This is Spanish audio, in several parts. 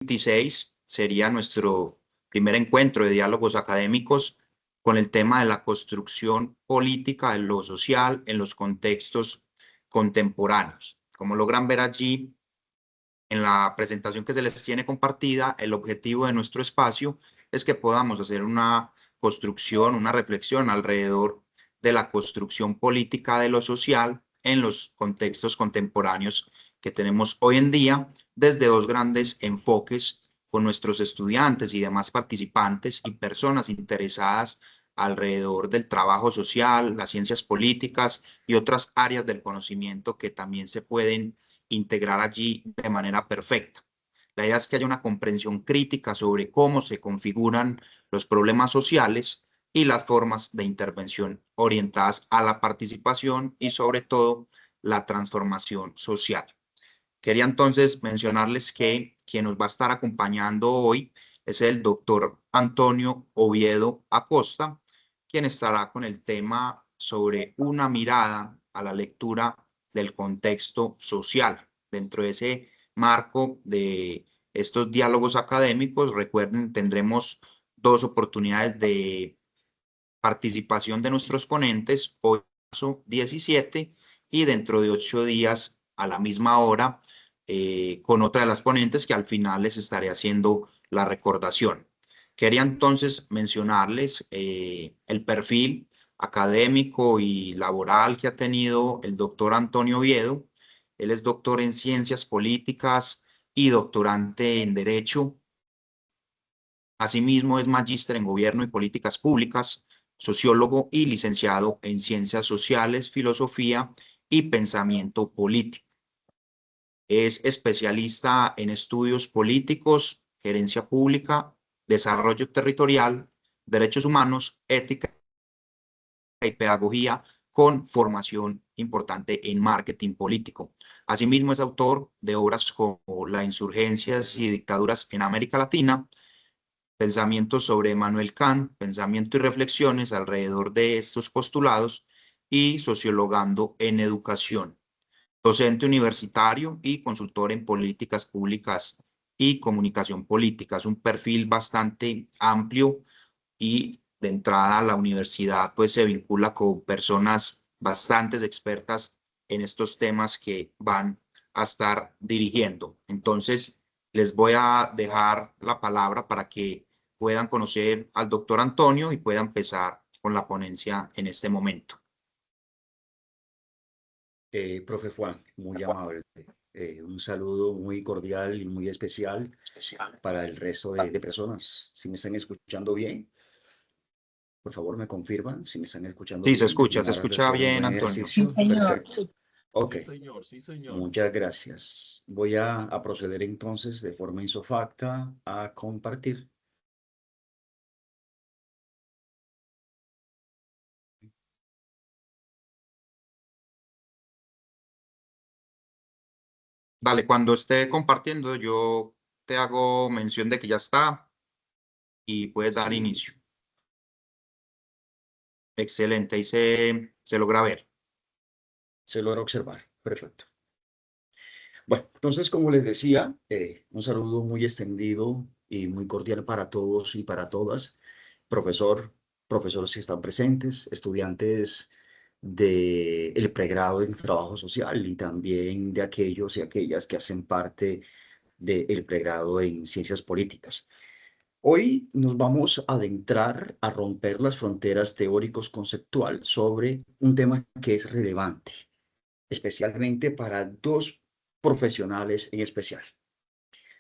26 sería nuestro primer encuentro de diálogos académicos con el tema de la construcción política de lo social en los contextos contemporáneos. Como logran ver allí en la presentación que se les tiene compartida, el objetivo de nuestro espacio es que podamos hacer una construcción, una reflexión alrededor de la construcción política de lo social en los contextos contemporáneos que tenemos hoy en día, desde dos grandes enfoques con nuestros estudiantes y demás participantes y personas interesadas alrededor del trabajo social, las ciencias políticas y otras áreas del conocimiento que también se pueden integrar allí de manera perfecta. La idea es que haya una comprensión crítica sobre cómo se configuran los problemas sociales y las formas de intervención orientadas a la participación y sobre todo la transformación social. Quería entonces mencionarles que quien nos va a estar acompañando hoy es el doctor Antonio Oviedo Acosta, quien estará con el tema sobre una mirada a la lectura del contexto social. Dentro de ese marco de estos diálogos académicos, recuerden, tendremos dos oportunidades de participación de nuestros ponentes, hoy 17 y dentro de 8 días a la misma hora con otra de las ponentes que al final les estaré haciendo la recordación. Quería entonces mencionarles el perfil académico y laboral que ha tenido el doctor Antonio Oviedo. Él es doctor en Ciencias Políticas y doctorante en Derecho. Asimismo, es magíster en Gobierno y Políticas Públicas, sociólogo y licenciado en Ciencias Sociales, Filosofía y Pensamiento Político. Es especialista en estudios políticos, gerencia pública, desarrollo territorial, derechos humanos, ética y pedagogía, con formación importante en marketing político. Asimismo, es autor de obras como Las insurgencias y dictaduras en América Latina, Pensamientos sobre Manuel Kant, Pensamiento y reflexiones alrededor de estos postulados y Sociologando en Educación. Docente universitario y consultor en políticas públicas y comunicación política. Es un perfil bastante amplio y de entrada a la universidad pues se vincula con personas bastante expertas en estos temas que van a estar dirigiendo. Entonces, les voy a dejar la palabra para que puedan conocer al doctor Antonio y puedan empezar con la ponencia en este momento. Profe Juan, muy amable. Un saludo muy cordial y muy especial para el resto de personas. Si me están escuchando bien, por favor me confirman si me están escuchando Sí, se bien escucha, en se aras de escucha hacer un bien, buen Antonio. ejercicio. Sí, señor. Perfecto. Ok, Sí, señor, sí, señor. muchas gracias. Voy a proceder entonces de forma isofacta a compartir. Dale, cuando esté compartiendo, yo te hago mención de que ya está y puedes dar Sí, inicio. Excelente, ahí se logra ver. se logra observar. Perfecto. Bueno, entonces, como les decía, un saludo muy extendido y muy cordial para todos y para todas. Profesores que están presentes, estudiantes del pregrado en trabajo social y también de aquellos y aquellas que hacen parte del pregrado en ciencias políticas. Hoy nos vamos a adentrar a romper las fronteras teóricos-conceptual sobre un tema que es relevante, especialmente para dos profesionales en especial.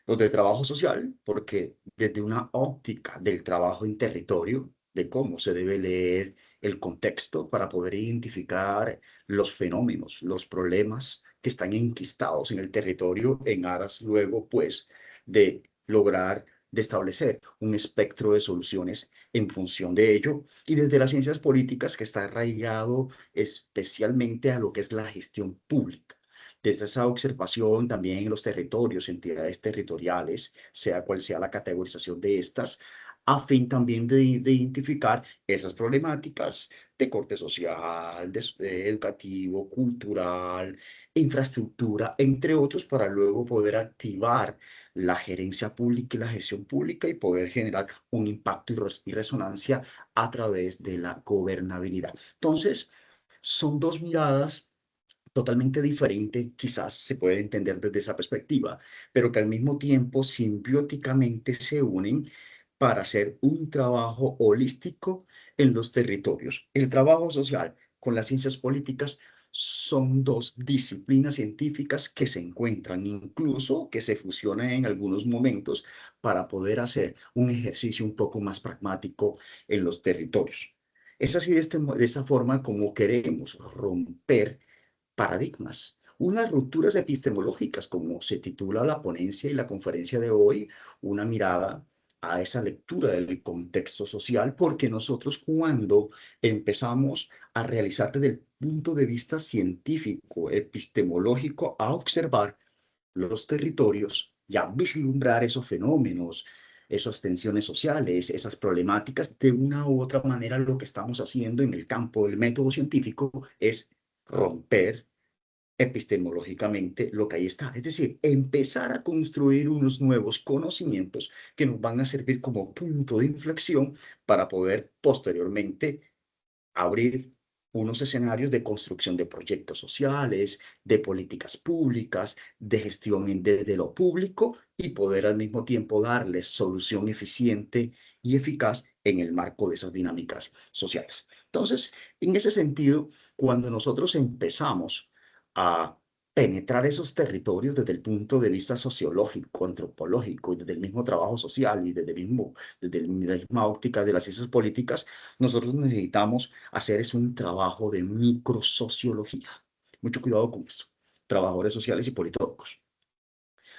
Los de trabajo social, porque desde una óptica del trabajo en territorio, de cómo se debe leer el contexto para poder identificar los fenómenos, los problemas que están enquistados en el territorio en aras luego, pues, de lograr de establecer un espectro de soluciones en función de ello, y desde las ciencias políticas que está arraigado especialmente a lo que es la gestión pública. Desde esa observación también en los territorios, entidades territoriales, sea cual sea la categorización de estas, a fin también de identificar esas problemáticas de corte social, educativo, cultural, infraestructura, entre otros, para luego poder activar la gerencia pública y la gestión pública y poder generar un impacto y resonancia a través de la gobernabilidad. Entonces, son dos miradas totalmente diferentes, quizás se puede entender desde esa perspectiva, pero que al mismo tiempo simbióticamente se unen para hacer un trabajo holístico en los territorios. El trabajo social con las ciencias políticas son dos disciplinas científicas que se encuentran, incluso que se fusionan en algunos momentos para poder hacer un ejercicio un poco más pragmático en los territorios. Es así de esta forma como queremos romper paradigmas, unas rupturas epistemológicas, como se titula la ponencia y la conferencia de hoy, una mirada a esa lectura del contexto social, porque nosotros cuando empezamos a realizar desde el punto de vista científico, epistemológico, a observar los territorios y a vislumbrar esos fenómenos, esas tensiones sociales, esas problemáticas, de una u otra manera lo que estamos haciendo en el campo del método científico es romper epistemológicamente lo que ahí está. Es decir, empezar a construir unos nuevos conocimientos que nos van a servir como punto de inflexión para poder posteriormente abrir unos escenarios de construcción de proyectos sociales, de políticas públicas, de gestión desde lo público y poder al mismo tiempo darles solución eficiente y eficaz en el marco de esas dinámicas sociales. Entonces, en ese sentido, cuando nosotros empezamos a penetrar esos territorios desde el punto de vista sociológico, antropológico y desde el mismo trabajo social y desde la misma óptica de las ciencias políticas, nosotros necesitamos hacer es un trabajo de microsociología. Mucho cuidado con eso. Trabajadores sociales y politólogos.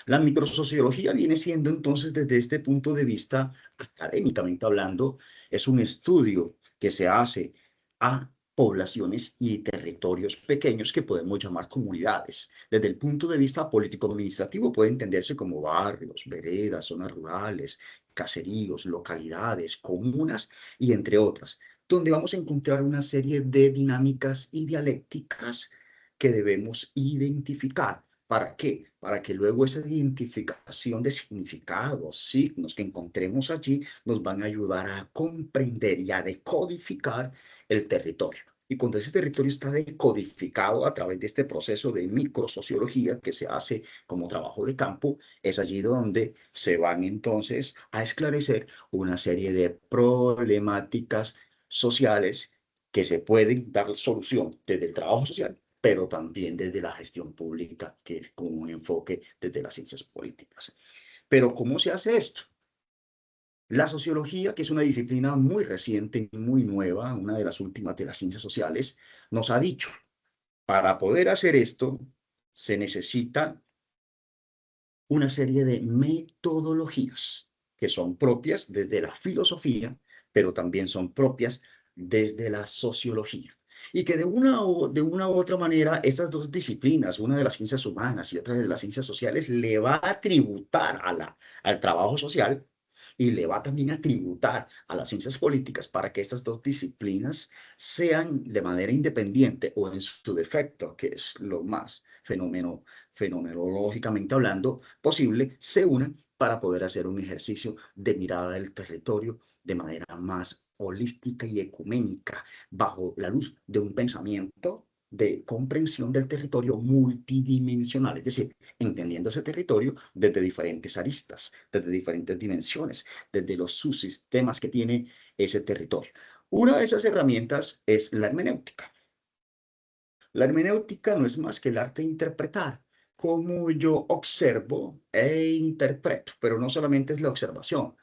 La microsociología viene siendo entonces desde este punto de vista, académicamente hablando, es un estudio que se hace a poblaciones y territorios pequeños que podemos llamar comunidades. Desde el punto de vista político-administrativo puede entenderse como barrios, veredas, zonas rurales, caseríos, localidades, comunas y entre otras, donde vamos a encontrar una serie de dinámicas y dialécticas que debemos identificar. ¿Para qué? Para que luego esa identificación de significados, signos que encontremos allí nos van a ayudar a comprender y a decodificar el territorio. Y cuando ese territorio está decodificado a través de este proceso de microsociología que se hace como trabajo de campo, es allí donde se van entonces a esclarecer una serie de problemáticas sociales que se pueden dar solución desde el trabajo social, pero también desde la gestión pública, que es con un enfoque desde las ciencias políticas. Pero ¿cómo se hace esto? La sociología, que es una disciplina muy reciente, muy nueva, una de las últimas de las ciencias sociales, nos ha dicho, para poder hacer esto, se necesita una serie de metodologías que son propias desde la filosofía, pero también son propias desde la sociología. Y que de una u otra manera, estas dos disciplinas, una de las ciencias humanas y otra de las ciencias sociales, le va a tributar al trabajo social y le va también a tributar a las ciencias políticas para que estas dos disciplinas sean de manera independiente o en su defecto, que es lo más fenomenológicamente hablando posible, se unan para poder hacer un ejercicio de mirada del territorio de manera más holística y ecuménica, bajo la luz de un pensamiento de comprensión del territorio multidimensional, es decir, entendiendo ese territorio desde diferentes aristas, desde diferentes dimensiones, desde los subsistemas que tiene ese territorio. Una de esas herramientas es la hermenéutica. La hermenéutica no es más que el arte de interpretar, cómo yo observo e interpreto, pero no solamente es la observación.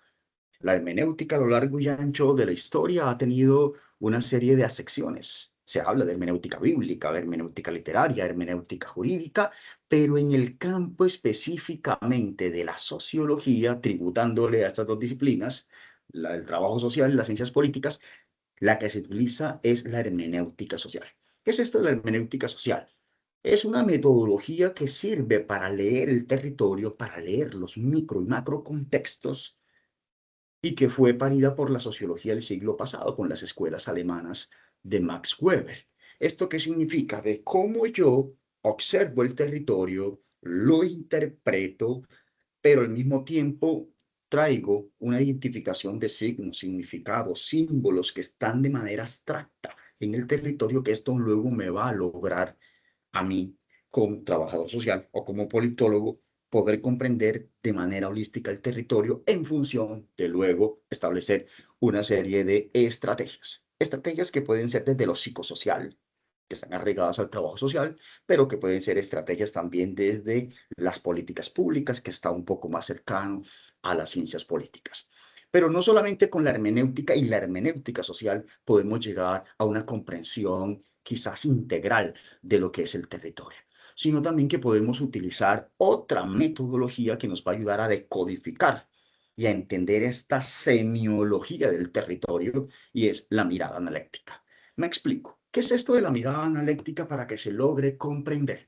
La hermenéutica a lo largo y ancho de la historia ha tenido una serie de acepciones. Se habla de hermenéutica bíblica, de hermenéutica literaria, hermenéutica jurídica, pero en el campo específicamente de la sociología, tributándole a estas dos disciplinas, la del trabajo social y las ciencias políticas, la que se utiliza es la hermenéutica social. ¿Qué es esto de la hermenéutica social? Es una metodología que sirve para leer el territorio, para leer los micro y macro contextos y que fue parida por la sociología del siglo pasado con las escuelas alemanas de Max Weber. ¿Esto qué significa? De cómo yo observo el territorio, lo interpreto, pero al mismo tiempo traigo una identificación de signos, significados, símbolos que están de manera abstracta en el territorio, que esto luego me va a lograr a mí, como trabajador social o como politólogo, poder comprender de manera holística el territorio en función de luego establecer una serie de estrategias. Estrategias que pueden ser desde lo psicosocial, que están arraigadas al trabajo social, pero que pueden ser estrategias también desde las políticas públicas, que está un poco más cercano a las ciencias políticas. Pero no solamente con la hermenéutica y la hermenéutica social podemos llegar a una comprensión quizás integral de lo que es el territorio, sino también que podemos utilizar otra metodología que nos va a ayudar a decodificar y a entender esta semiología del territorio, y es la mirada analéctica. Me explico. ¿Qué es esto de la mirada analéctica para que se logre comprender?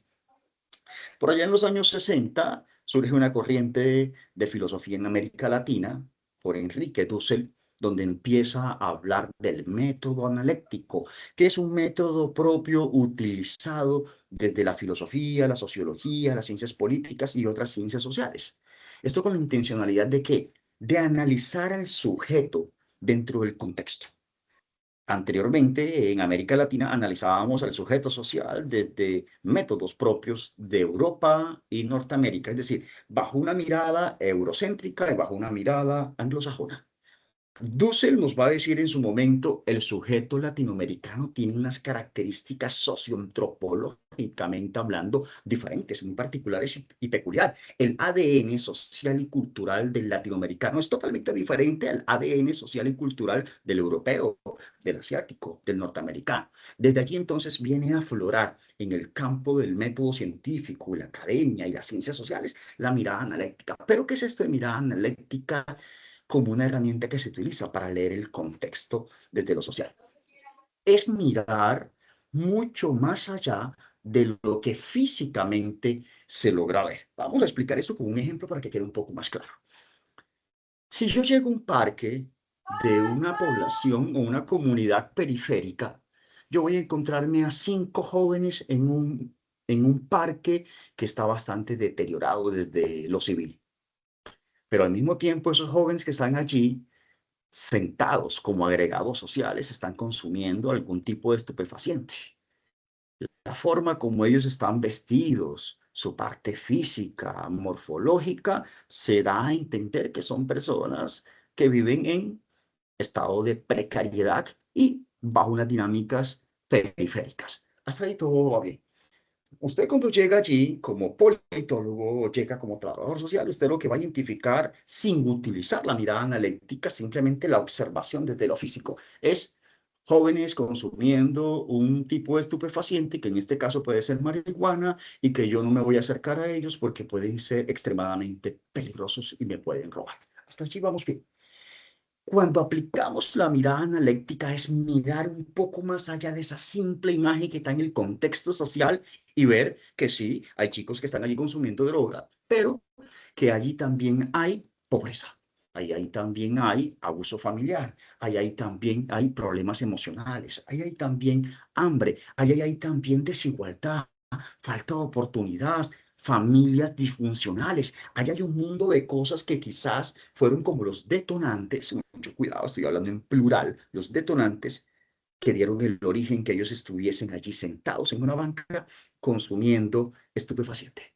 Por allá en los años 60 surge una corriente de filosofía en América Latina por Enrique Dussel, donde empieza a hablar del método analéctico, que es un método propio utilizado desde la filosofía, la sociología, las ciencias políticas y otras ciencias sociales. Esto con la intencionalidad de qué? De analizar al sujeto dentro del contexto. Anteriormente, en América Latina, analizábamos al sujeto social desde métodos propios de Europa y Norteamérica, es decir, bajo una mirada eurocéntrica y bajo una mirada anglosajona. Dussel nos va a decir en su momento, el sujeto latinoamericano tiene unas características socioantropológicamente hablando diferentes, muy particulares y peculiar. El ADN social y cultural del latinoamericano es totalmente diferente al ADN social y cultural del europeo, del asiático, del norteamericano. Desde allí entonces viene a aflorar en el campo del método científico, la academia y las ciencias sociales la mirada analítica. ¿Pero qué es esto de mirada analítica? Como una herramienta que se utiliza para leer el contexto desde lo social. Es mirar mucho más allá de lo que físicamente se logra ver. Vamos a explicar eso con un ejemplo para que quede un poco más claro. Si yo llego a un parque de una población o una comunidad periférica, yo voy a encontrarme a 5 jóvenes en un parque que está bastante deteriorado desde lo civil. Pero al mismo tiempo, esos jóvenes que están allí sentados como agregados sociales, están consumiendo algún tipo de estupefaciente. La forma como ellos están vestidos, su parte física, morfológica, se da a entender que son personas que viven en estado de precariedad y bajo unas dinámicas periféricas. Hasta ahí todo va bien. Usted cuando llega allí como politólogo o llega como trabajador social, usted lo que va a identificar sin utilizar la mirada analítica, simplemente la observación desde lo físico, es jóvenes consumiendo un tipo de estupefaciente, que en este caso puede ser marihuana, y que yo no me voy a acercar a ellos porque pueden ser extremadamente peligrosos y me pueden robar. Hasta allí vamos bien. Cuando aplicamos la mirada analítica es mirar un poco más allá de esa simple imagen que está en el contexto social y ver que sí, hay chicos que están allí consumiendo droga, pero que allí también hay pobreza, ahí también hay abuso familiar, ahí también hay problemas emocionales, ahí hay también hambre, ahí hay también desigualdad, falta de oportunidad, familias disfuncionales. Ahí hay un mundo de cosas que quizás fueron como los detonantes, mucho cuidado, estoy hablando en plural, los detonantes que dieron el origen que ellos estuviesen allí sentados en una banca consumiendo estupefaciente.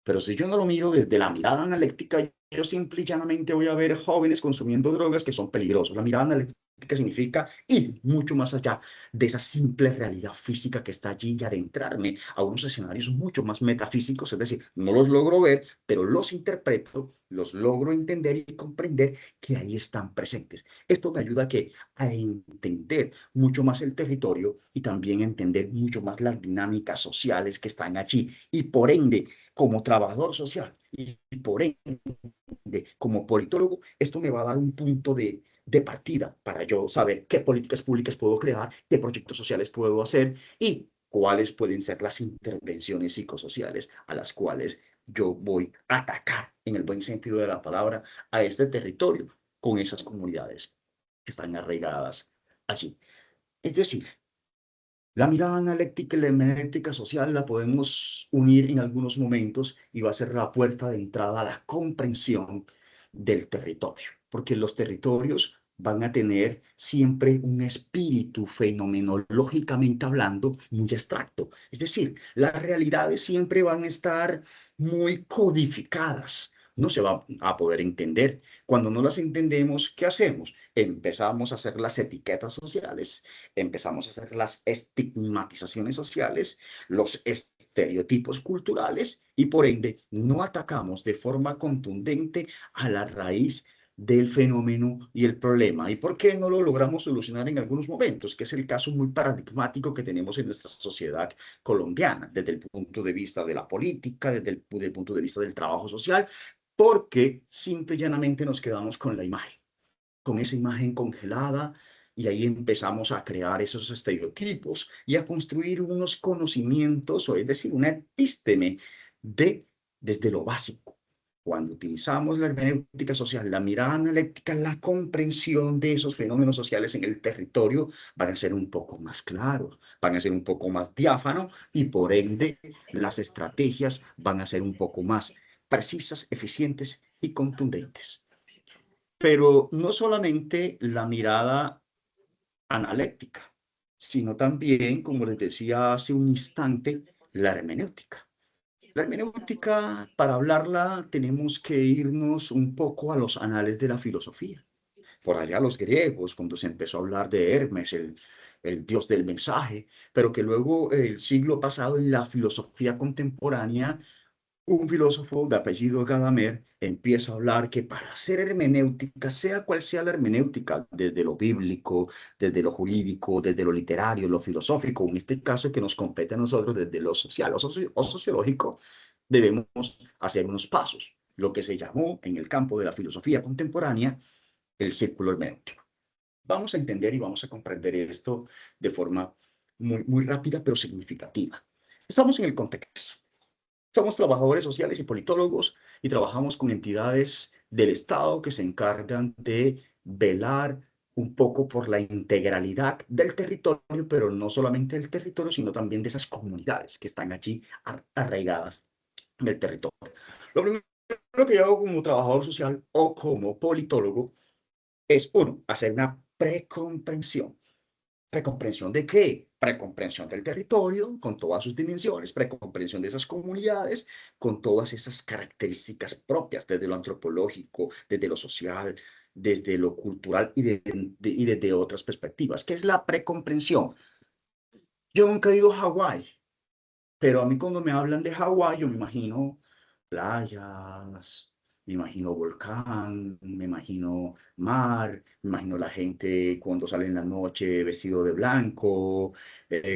Pero si yo no lo miro desde la mirada analítica, yo simple y llanamente voy a ver jóvenes consumiendo drogas que son peligrosos. La mirada analítica significa ir mucho más allá de esa simple realidad física que está allí y adentrarme a unos escenarios mucho más metafísicos, es decir, no los logro ver, pero los interpreto, los logro entender y comprender que ahí están presentes. Esto me ayuda a entender mucho más el territorio y también entender mucho más las dinámicas sociales que están allí y por ende como trabajador social y por ende como politólogo, esto me va a dar un punto de partida para yo saber qué políticas públicas puedo crear, qué proyectos sociales puedo hacer y cuáles pueden ser las intervenciones psicosociales a las cuales yo voy a atacar, en el buen sentido de la palabra, a este territorio con esas comunidades que están arraigadas allí. Es decir, la mirada analítica y la hermenéutica social la podemos unir en algunos momentos y va a ser la puerta de entrada a la comprensión del territorio, porque los territorios van a tener siempre un espíritu fenomenológicamente hablando muy abstracto. Es decir, las realidades siempre van a estar muy codificadas. No se va a poder entender. Cuando no las entendemos, ¿qué hacemos? Empezamos a hacer las etiquetas sociales, empezamos a hacer las estigmatizaciones sociales, los estereotipos culturales y por ende no atacamos de forma contundente a la raíz del fenómeno y el problema. ¿Y por qué no lo logramos solucionar en algunos momentos? Que es el caso muy paradigmático que tenemos en nuestra sociedad colombiana, desde el punto de vista de la política, desde el punto de vista del trabajo social, porque simple y llanamente nos quedamos con la imagen, con esa imagen congelada, y ahí empezamos a crear esos estereotipos y a construir unos conocimientos, o es decir, una epísteme desde lo básico. Cuando utilizamos la hermenéutica social, la mirada analítica, la comprensión de esos fenómenos sociales en el territorio van a ser un poco más claros, van a ser un poco más diáfanos y por ende las estrategias van a ser un poco más precisas, eficientes y contundentes. Pero no solamente la mirada analítica, sino también, como les decía hace un instante, la hermenéutica. La hermenéutica, para hablarla, tenemos que irnos un poco a los anales de la filosofía. Por allá los griegos, cuando se empezó a hablar de Hermes, el dios del mensaje, pero que luego el siglo pasado en la filosofía contemporánea un filósofo de apellido Gadamer empieza a hablar que para hacer hermenéutica, sea cual sea la hermenéutica, desde lo bíblico, desde lo jurídico, desde lo literario, lo filosófico, en este caso que nos compete a nosotros desde lo social o sociológico, debemos hacer unos pasos, lo que se llamó en el campo de la filosofía contemporánea el círculo hermenéutico. Vamos a entender y vamos a comprender esto de forma muy rápida pero significativa. Estamos en el contexto. Somos trabajadores sociales y politólogos y trabajamos con entidades del Estado que se encargan de velar un poco por la integralidad del territorio, pero no solamente del territorio, sino también de esas comunidades que están allí arraigadas en el territorio. Lo primero que yo hago como trabajador social o como politólogo es, uno, hacer una precomprensión. ¿Precomprensión de qué? Precomprensión del territorio con todas sus dimensiones, precomprensión de esas comunidades con todas esas características propias, desde lo antropológico, desde lo social, desde lo cultural y desde otras perspectivas. ¿Qué es la precomprensión? Yo nunca he ido a Hawái, pero a mí cuando me hablan de Hawái, yo me imagino playas, me imagino volcán, me imagino mar, me imagino la gente cuando sale en la noche vestido de blanco,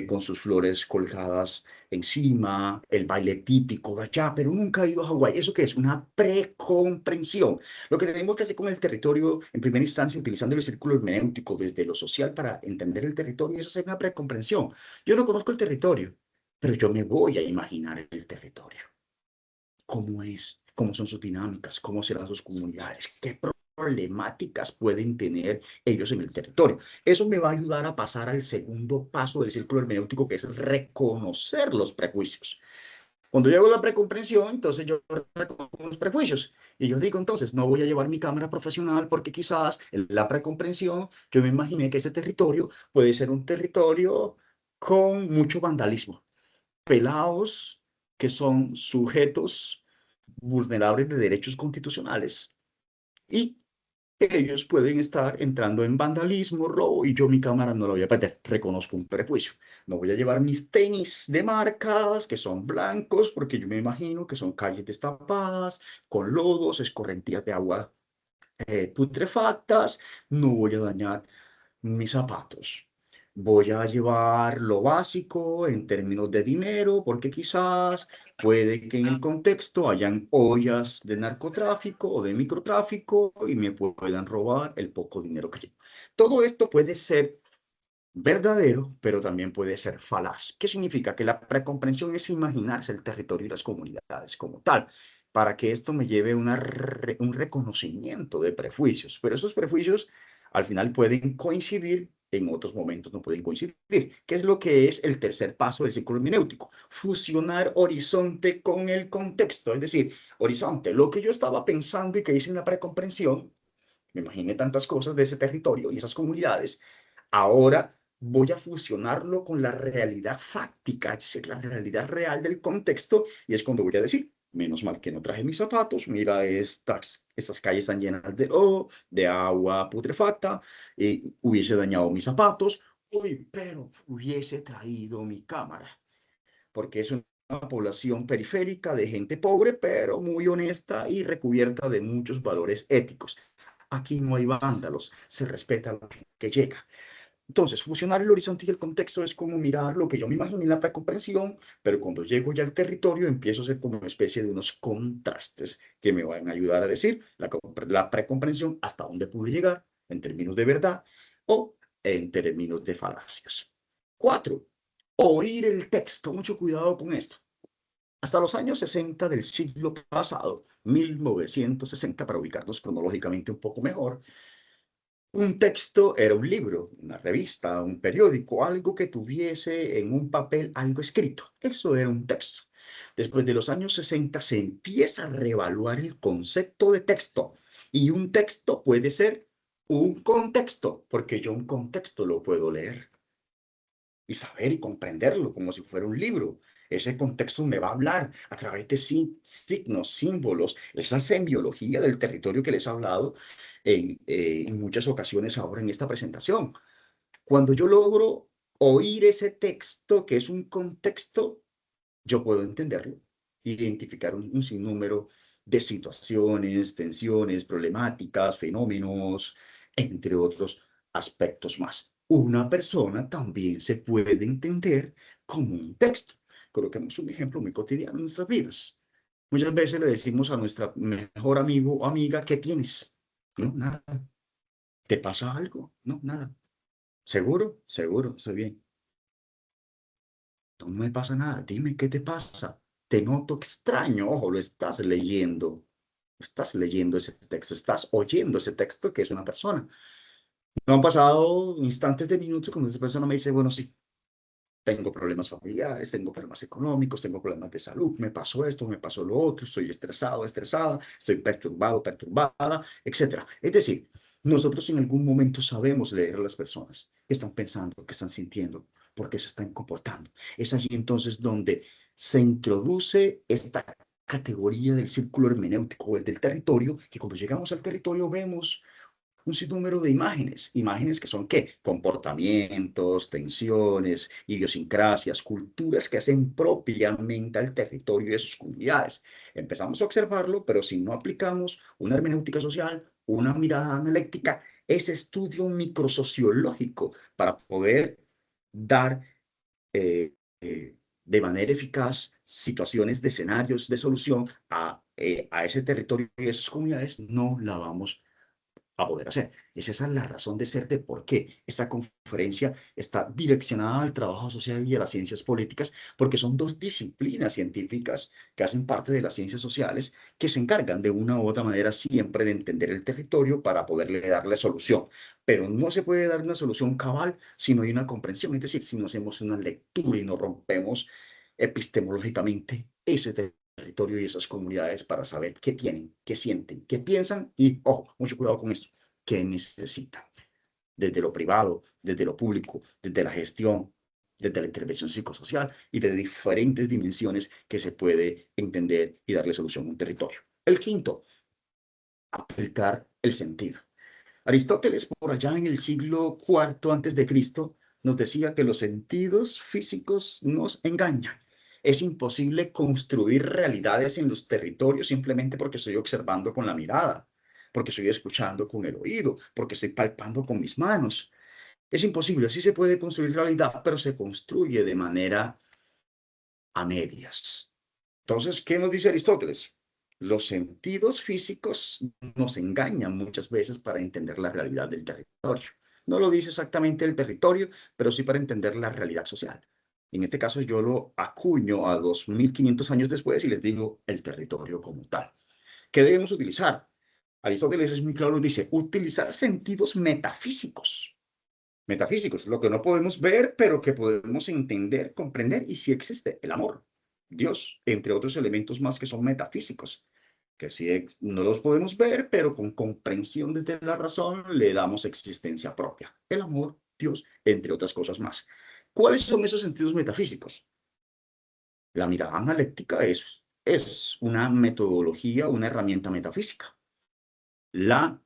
con sus flores colgadas encima, el baile típico de allá, pero nunca he ido a Hawái. ¿Eso qué es? Una precomprensión. Lo que tenemos que hacer con el territorio, en primera instancia, utilizando el círculo hermenéutico desde lo social para entender el territorio, es hacer una precomprensión. Yo no conozco el territorio, pero yo me voy a imaginar el territorio. ¿Cómo es? ¿Cómo son sus dinámicas? ¿Cómo serán sus comunidades? ¿Qué problemáticas pueden tener ellos en el territorio? Eso me va a ayudar a pasar al segundo paso del círculo hermenéutico, que es reconocer los prejuicios. Cuando llego a la precomprensión, entonces yo reconozco los prejuicios. Y yo digo, entonces, no voy a llevar mi cámara profesional porque quizás en la precomprensión yo me imaginé que ese territorio puede ser un territorio con mucho vandalismo, pelados que son sujetos vulnerables de derechos constitucionales y ellos pueden estar entrando en vandalismo, robo, y yo mi cámara no la voy a perder. Reconozco un prejuicio. No voy a llevar mis tenis de marcas que son blancos porque yo me imagino que son calles destapadas, con lodos, escorrentías de agua putrefactas. No voy a dañar mis zapatos. Voy a llevar lo básico en términos de dinero, porque quizás puede que en el contexto hayan ollas de narcotráfico o de microtráfico y me puedan robar el poco dinero que llevo. Todo esto puede ser verdadero, pero también puede ser falaz. ¿Qué significa? Que la precomprensión es imaginarse el territorio y las comunidades como tal. para que esto me lleve a un reconocimiento de prejuicios. Pero esos prejuicios al final pueden coincidir, en otros momentos no pueden coincidir. ¿Qué es lo que es el tercer paso del círculo hermenéutico? Fusionar horizonte con el contexto. Es decir, horizonte, lo que yo estaba pensando y que hice en la precomprensión, me imaginé tantas cosas de ese territorio y esas comunidades, ahora voy a fusionarlo con la realidad fáctica, es decir, la realidad real del contexto, y es cuando voy a decir, menos mal que no traje mis zapatos, mira, estas calles están llenas de lodo, de agua putrefacta, hubiese dañado mis zapatos, uy, pero hubiese traído mi cámara, porque es una población periférica de gente pobre, pero muy honesta y recubierta de muchos valores éticos. Aquí no hay vándalos, se respeta a la gente que llega. Entonces, fusionar el horizonte y el contexto es como mirar lo que yo me imaginé en la precomprensión, pero cuando llego ya al territorio empiezo a hacer como una especie de unos contrastes que me van a ayudar a decir la precomprensión hasta dónde pude llegar en términos de verdad o en términos de falacias. 4. Oír el texto. Mucho cuidado con esto. Hasta los años 60 del siglo pasado, 1960, para ubicarnos cronológicamente un poco mejor, un texto era un libro, una revista, un periódico, algo que tuviese en un papel algo escrito. Eso era un texto. Después de los años 60 se empieza a reevaluar el concepto de texto. Y un texto puede ser un contexto, porque yo un contexto lo puedo leer y saber y comprenderlo como si fuera un libro. Ese contexto me va a hablar a través de signos, símbolos, esa semiología del territorio que les he hablado en muchas ocasiones ahora en esta presentación. Cuando yo logro oír ese texto que es un contexto, yo puedo entenderlo, identificar un sinnúmero de situaciones, tensiones, problemáticas, fenómenos, entre otros aspectos más. Una persona también se puede entender como un texto. Coloquemos un ejemplo muy cotidiano en nuestras vidas. Muchas veces le decimos a nuestra mejor amigo o amiga, ¿qué tienes? No, nada. ¿Te pasa algo? No, nada. ¿Seguro? Seguro, estoy bien. No me pasa nada. Dime qué te pasa. Te noto extraño. Ojo, lo estás leyendo. Estás leyendo ese texto. Estás oyendo ese texto que es una persona. No han pasado instantes de minutos cuando esa persona me dice, bueno, sí, tengo problemas familiares, tengo problemas económicos, tengo problemas de salud, me pasó esto, me pasó lo otro, estoy estresado, estresada, estoy perturbado, perturbada, etcétera. Es decir, nosotros en algún momento sabemos leer a las personas que están pensando, que están sintiendo, por qué se están comportando. Es allí entonces donde se introduce esta categoría del círculo hermenéutico, el del territorio, que cuando llegamos al territorio vemos un sinnúmero de imágenes, imágenes que son ¿qué? Comportamientos, tensiones, idiosincrasias, culturas que hacen propiamente al territorio de sus comunidades. Empezamos a observarlo, pero si no aplicamos una hermenéutica social, una mirada analítica, ese estudio microsociológico para poder dar de manera eficaz situaciones de escenarios de solución a ese territorio y a esas comunidades, no la vamos a poder hacer. Es esa la razón de ser de por qué esta conferencia está direccionada al trabajo social y a las ciencias políticas, porque son dos disciplinas científicas que hacen parte de las ciencias sociales que se encargan de una u otra manera siempre de entender el territorio para poderle darle solución. Pero no se puede dar una solución cabal si no hay una comprensión, es decir, si no hacemos una lectura y no rompemos epistemológicamente ese territorio y esas comunidades para saber qué tienen, qué sienten, qué piensan y, ojo, mucho cuidado con esto, qué necesitan, desde lo privado, desde lo público, desde la gestión, desde la intervención psicosocial y de diferentes dimensiones que se puede entender y darle solución a un territorio. El quinto, aplicar el sentido. Aristóteles, por allá en el siglo IV antes de Cristo, nos decía que los sentidos físicos nos engañan. Es imposible construir realidades en los territorios simplemente porque estoy observando con la mirada, porque estoy escuchando con el oído, porque estoy palpando con mis manos. Es imposible, sí se puede construir realidad, pero se construye de manera a medias. Entonces, ¿qué nos dice Aristóteles? Los sentidos físicos nos engañan muchas veces para entender la realidad del territorio. No lo dice exactamente el territorio, pero sí para entender la realidad social. En este caso yo lo acuño a 2500 años después y les digo el territorio como tal. ¿Qué debemos utilizar? Aristóteles es muy claro, dice, utilizar sentidos metafísicos. Metafísicos, lo que no podemos ver, pero que podemos entender, comprender, y sí existe el amor, Dios, entre otros elementos más que son metafísicos, que sí no los podemos ver, pero con comprensión desde la razón le damos existencia propia. El amor, Dios, entre otras cosas más. ¿Cuáles son esos sentidos metafísicos? La mirada analéctica es una metodología, una herramienta metafísica. La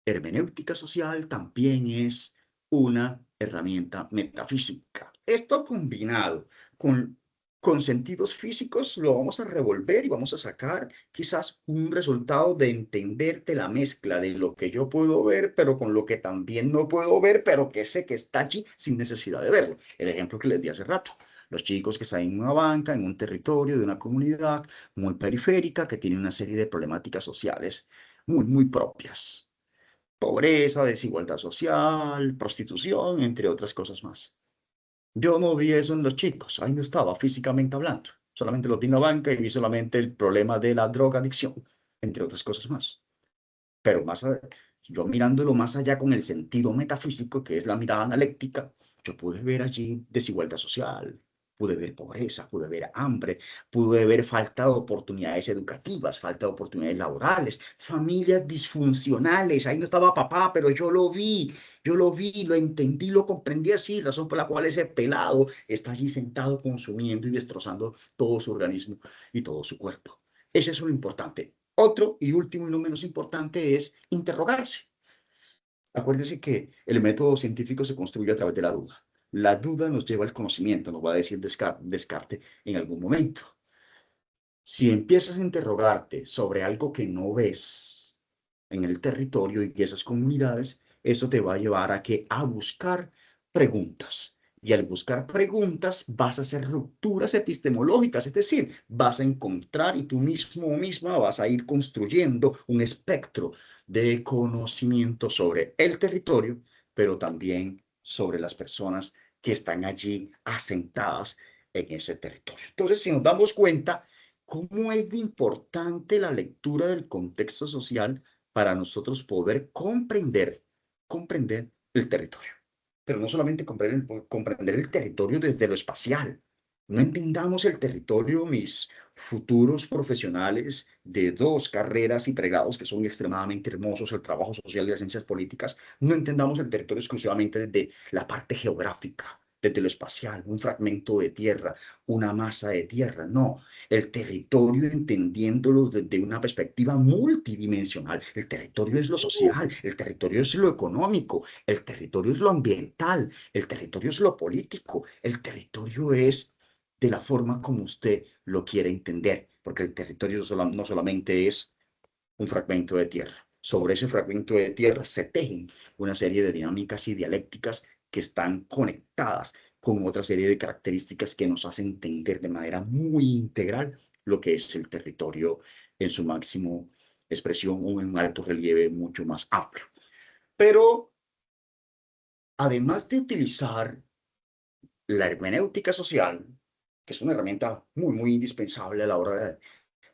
hermenéutica social también es una herramienta metafísica. Esto combinado con sentidos físicos lo vamos a revolver y vamos a sacar quizás un resultado de entenderte la mezcla de lo que yo puedo ver, pero con lo que también no puedo ver, pero que sé que está allí sin necesidad de verlo. El ejemplo que les di hace rato. Los chicos que están en una banca, en un territorio de una comunidad muy periférica que tiene una serie de problemáticas sociales muy propias: pobreza, desigualdad social, prostitución, entre otras cosas más. Yo no vi eso en los chicos, ahí no estaba físicamente hablando. Solamente los vi en la banca y vi solamente el problema de la drogadicción, entre otras cosas más. Pero yo mirándolo más allá con el sentido metafísico, que es la mirada analéctica, yo pude ver allí desigualdad social, pude ver pobreza, pude ver hambre, pude ver falta de oportunidades educativas, falta de oportunidades laborales, familias disfuncionales. Ahí no estaba papá, pero yo lo vi, lo entendí, lo comprendí así, razón por la cual ese pelado está allí sentado consumiendo y destrozando todo su organismo y todo su cuerpo. Eso es lo importante. Otro y último y no menos importante es interrogarse. Acuérdese que el método científico se construye a través de la duda. La duda nos lleva al conocimiento, nos va a decir Descartes en algún momento. Si empiezas a interrogarte sobre algo que no ves en el territorio y esas comunidades, eso te va a llevar a buscar preguntas. Y al buscar preguntas vas a hacer rupturas epistemológicas, es decir, vas a encontrar y tú mismo o misma vas a ir construyendo un espectro de conocimiento sobre el territorio, pero también sobre las personas que están allí asentadas en ese territorio. Entonces, si nos damos cuenta, ¿cómo es de importante la lectura del contexto social para nosotros poder comprender el territorio? Pero no solamente comprender el territorio desde lo espacial. No entendamos el territorio, mis futuros profesionales de 2 carreras y pregrados que son extremadamente hermosos, el trabajo social y las ciencias políticas. No entendamos el territorio exclusivamente desde la parte geográfica, desde lo espacial, un fragmento de tierra, una masa de tierra. No, el territorio entendiéndolo desde una perspectiva multidimensional. El territorio es lo social, el territorio es lo económico, el territorio es lo ambiental, el territorio es lo político, el territorio es de la forma como usted lo quiere entender, porque el territorio no solamente es un fragmento de tierra. Sobre ese fragmento de tierra se tejen una serie de dinámicas y dialécticas que están conectadas con otra serie de características que nos hacen entender de manera muy integral lo que es el territorio en su máximo expresión o en un alto relieve mucho más amplio. Pero además de utilizar la hermenéutica social, que es una herramienta muy indispensable a la hora de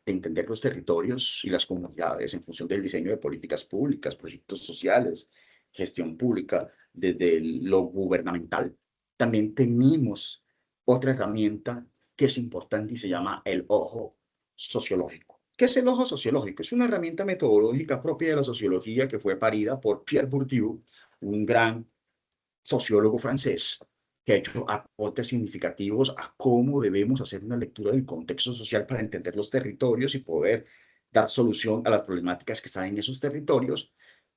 entender los territorios y las comunidades en función del diseño de políticas públicas, proyectos sociales, gestión pública desde lo gubernamental. También tenemos otra herramienta que es importante y se llama el ojo sociológico. ¿Qué es el ojo sociológico? Es una herramienta metodológica propia de la sociología que fue parida por Pierre Bourdieu, un gran sociólogo francés que ha hecho aportes significativos a cómo debemos hacer una lectura del contexto social para entender los territorios y poder dar solución a las problemáticas que están en esos territorios.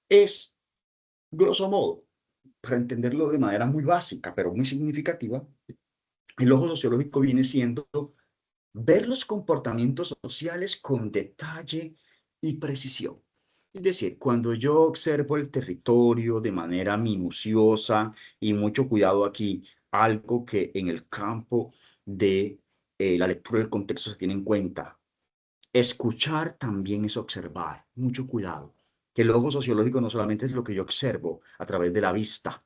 Es, grosso modo, para entenderlo de manera muy básica, pero muy significativa, el ojo sociológico viene siendo ver los comportamientos sociales con detalle y precisión. Es decir, cuando yo observo el territorio de manera minuciosa y mucho cuidado aquí, algo que en el campo de la lectura del contexto se tiene en cuenta. Escuchar también es observar, mucho cuidado. Que el ojo sociológico no solamente es lo que yo observo a través de la vista,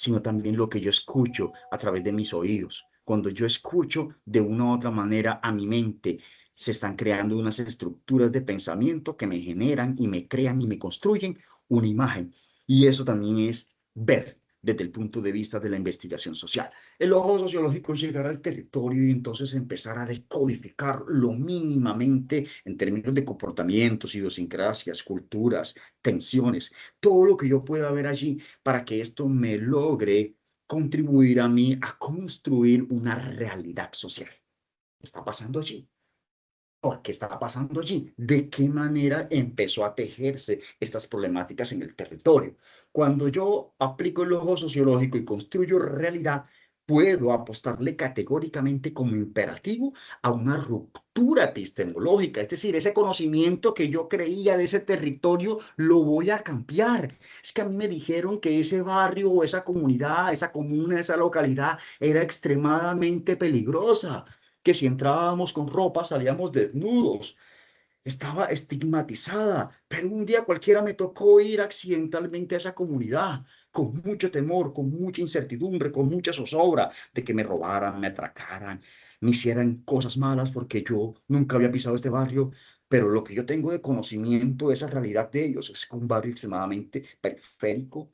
sino también lo que yo escucho a través de mis oídos. Cuando yo escucho de una u otra manera a mi mente, se están creando unas estructuras de pensamiento que me generan y me crean y me construyen una imagen. Y eso también es ver desde el punto de vista de la investigación social. El ojo sociológico es llegar al territorio y entonces empezar a decodificar lo mínimamente en términos de comportamientos, idiosincrasias, culturas, tensiones, todo lo que yo pueda ver allí para que esto me logre contribuir a mí a construir una realidad social. ¿Qué está pasando allí? ¿Por qué está pasando allí? ¿De qué manera empezó a tejerse estas problemáticas en el territorio? Cuando yo aplico el ojo sociológico y construyo realidad, puedo apostarle categóricamente como imperativo a una ruptura epistemológica, es decir, ese conocimiento que yo creía de ese territorio lo voy a cambiar. Es que a mí me dijeron que ese barrio o esa comunidad, esa comuna, esa localidad era extremadamente peligrosa, que si entrábamos con ropa salíamos desnudos, estaba estigmatizada, pero un día cualquiera me tocó ir accidentalmente a esa comunidad, con mucho temor, con mucha incertidumbre, con mucha zozobra de que me robaran, me atracaran, me hicieran cosas malas porque yo nunca había pisado este barrio, pero lo que yo tengo de conocimiento de esa realidad de ellos es un barrio extremadamente periférico,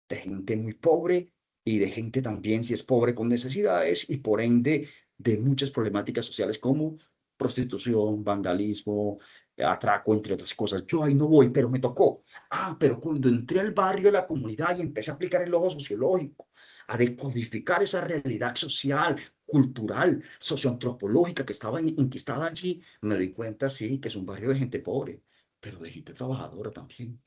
de gente muy pobre y de gente también, si es pobre, con necesidades y por ende de muchas problemáticas sociales como prostitución, vandalismo, atraco, entre otras cosas. Yo ahí no voy, pero me tocó. Pero cuando entré al barrio, a la comunidad y empecé a aplicar el ojo sociológico, a decodificar esa realidad social, cultural, socioantropológica que estaba enquistada allí, me di cuenta, sí, que es un barrio de gente pobre, pero de gente trabajadora también.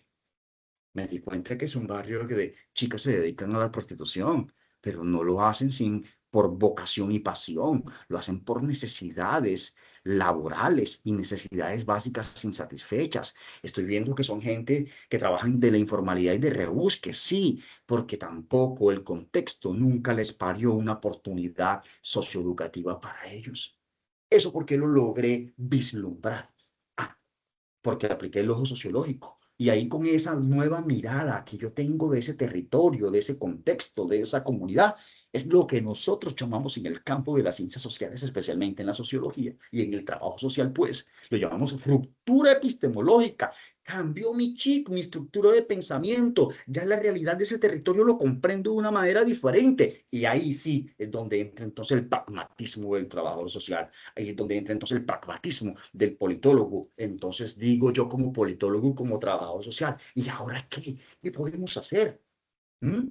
Me di cuenta que es un barrio que de chicas se dedican a la prostitución, pero no lo hacen por vocación y pasión, lo hacen por necesidades laborales y necesidades básicas insatisfechas. Estoy viendo que son gente que trabajan de la informalidad y de rebusque, sí, porque tampoco el contexto nunca les parió una oportunidad socioeducativa para ellos. Eso porque lo logré vislumbrar. Ah, porque apliqué el ojo sociológico. Y ahí con esa nueva mirada que yo tengo de ese territorio, de ese contexto, de esa comunidad, es lo que nosotros llamamos en el campo de las ciencias sociales, especialmente en la sociología y en el trabajo social, pues lo llamamos ruptura epistemológica. Cambió mi chip, mi estructura de pensamiento. Ya la realidad de ese territorio lo comprendo de una manera diferente. Y ahí sí es donde entra entonces el pragmatismo del trabajo social. Ahí es donde entra entonces el pragmatismo del politólogo. Entonces digo yo como politólogo, como trabajador social, ¿y ahora qué? ¿Qué podemos hacer? ¿Mm?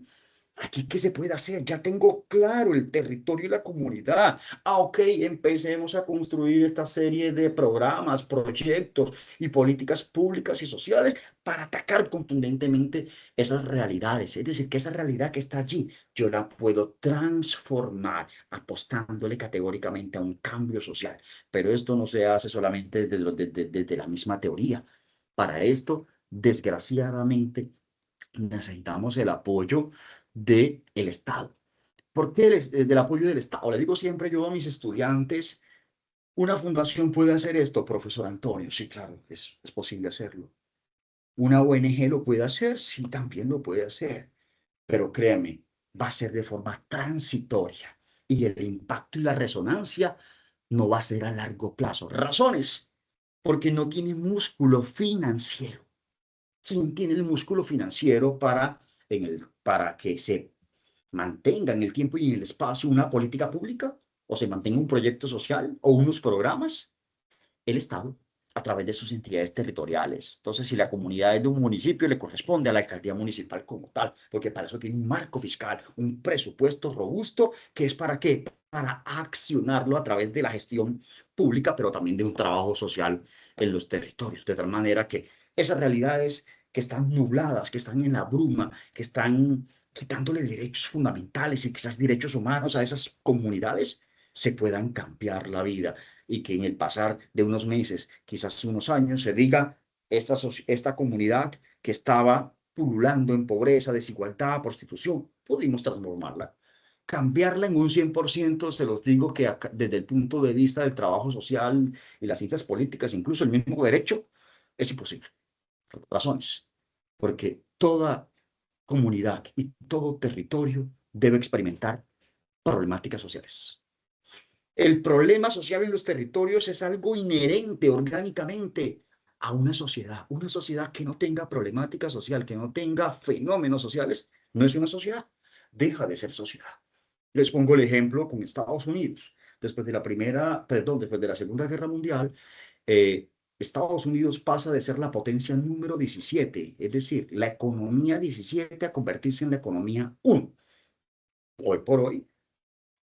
Aquí, ¿qué se puede hacer? Ya tengo claro el territorio y la comunidad. Ok, empecemos a construir esta serie de programas, proyectos y políticas públicas y sociales para atacar contundentemente esas realidades. Es decir, que esa realidad que está allí, yo la puedo transformar apostándole categóricamente a un cambio social. Pero esto no se hace solamente desde la misma teoría. Para esto, desgraciadamente, necesitamos el apoyo del Estado. ¿Por qué del apoyo del Estado? Le digo siempre yo a mis estudiantes, una fundación puede hacer esto, profesor Antonio. Sí, claro, es posible hacerlo. ¿Una ONG lo puede hacer? Sí, también lo puede hacer. Pero créame, va a ser de forma transitoria y el impacto y la resonancia no va a ser a largo plazo. Razones, porque no tiene músculo financiero. ¿Quién tiene el músculo financiero para que se mantenga en el tiempo y en el espacio una política pública? ¿O se mantenga un proyecto social o unos programas? El Estado, a través de sus entidades territoriales. Entonces, si la comunidad es de un municipio, le corresponde a la alcaldía municipal como tal, porque para eso tiene un marco fiscal, un presupuesto robusto, que es para qué? Para accionarlo a través de la gestión pública, pero también de un trabajo social en los territorios, de tal manera que esas realidades que están nubladas, que están en la bruma, que están quitándole derechos fundamentales y quizás derechos humanos a esas comunidades, se puedan cambiar la vida y que en el pasar de unos meses, quizás unos años, se diga, esta comunidad que estaba pululando en pobreza, desigualdad, prostitución, pudimos transformarla. Cambiarla en un 100%, se los digo que acá, desde el punto de vista del trabajo social y las ciencias políticas, incluso el mismo derecho, es imposible. Por razones. Porque toda comunidad y todo territorio debe experimentar problemáticas sociales. El problema social en los territorios es algo inherente orgánicamente a una sociedad. Una sociedad que no tenga problemática social, que no tenga fenómenos sociales, no es una sociedad, deja de ser sociedad. Les pongo el ejemplo con Estados Unidos. Después de la Segunda Guerra Mundial, Estados Unidos pasa de ser la potencia número 17, es decir, la economía 17 a convertirse en la economía 1. Hoy por hoy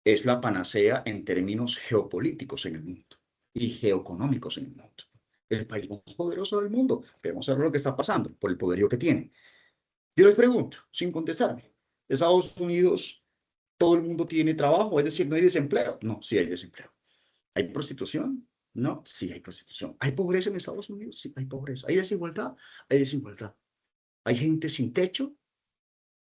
es la panacea en términos geopolíticos en el mundo y geoeconómicos en el mundo. El país más poderoso del mundo. Vamos a ver lo que está pasando por el poderío que tiene. Yo les pregunto, sin contestarme, ¿Estados Unidos todo el mundo tiene trabajo? Es decir, ¿no hay desempleo? No, sí hay desempleo. ¿Hay prostitución? No, sí hay prostitución. ¿Hay pobreza en Estados Unidos? Sí hay pobreza. ¿Hay desigualdad? Hay desigualdad. ¿Hay gente sin techo?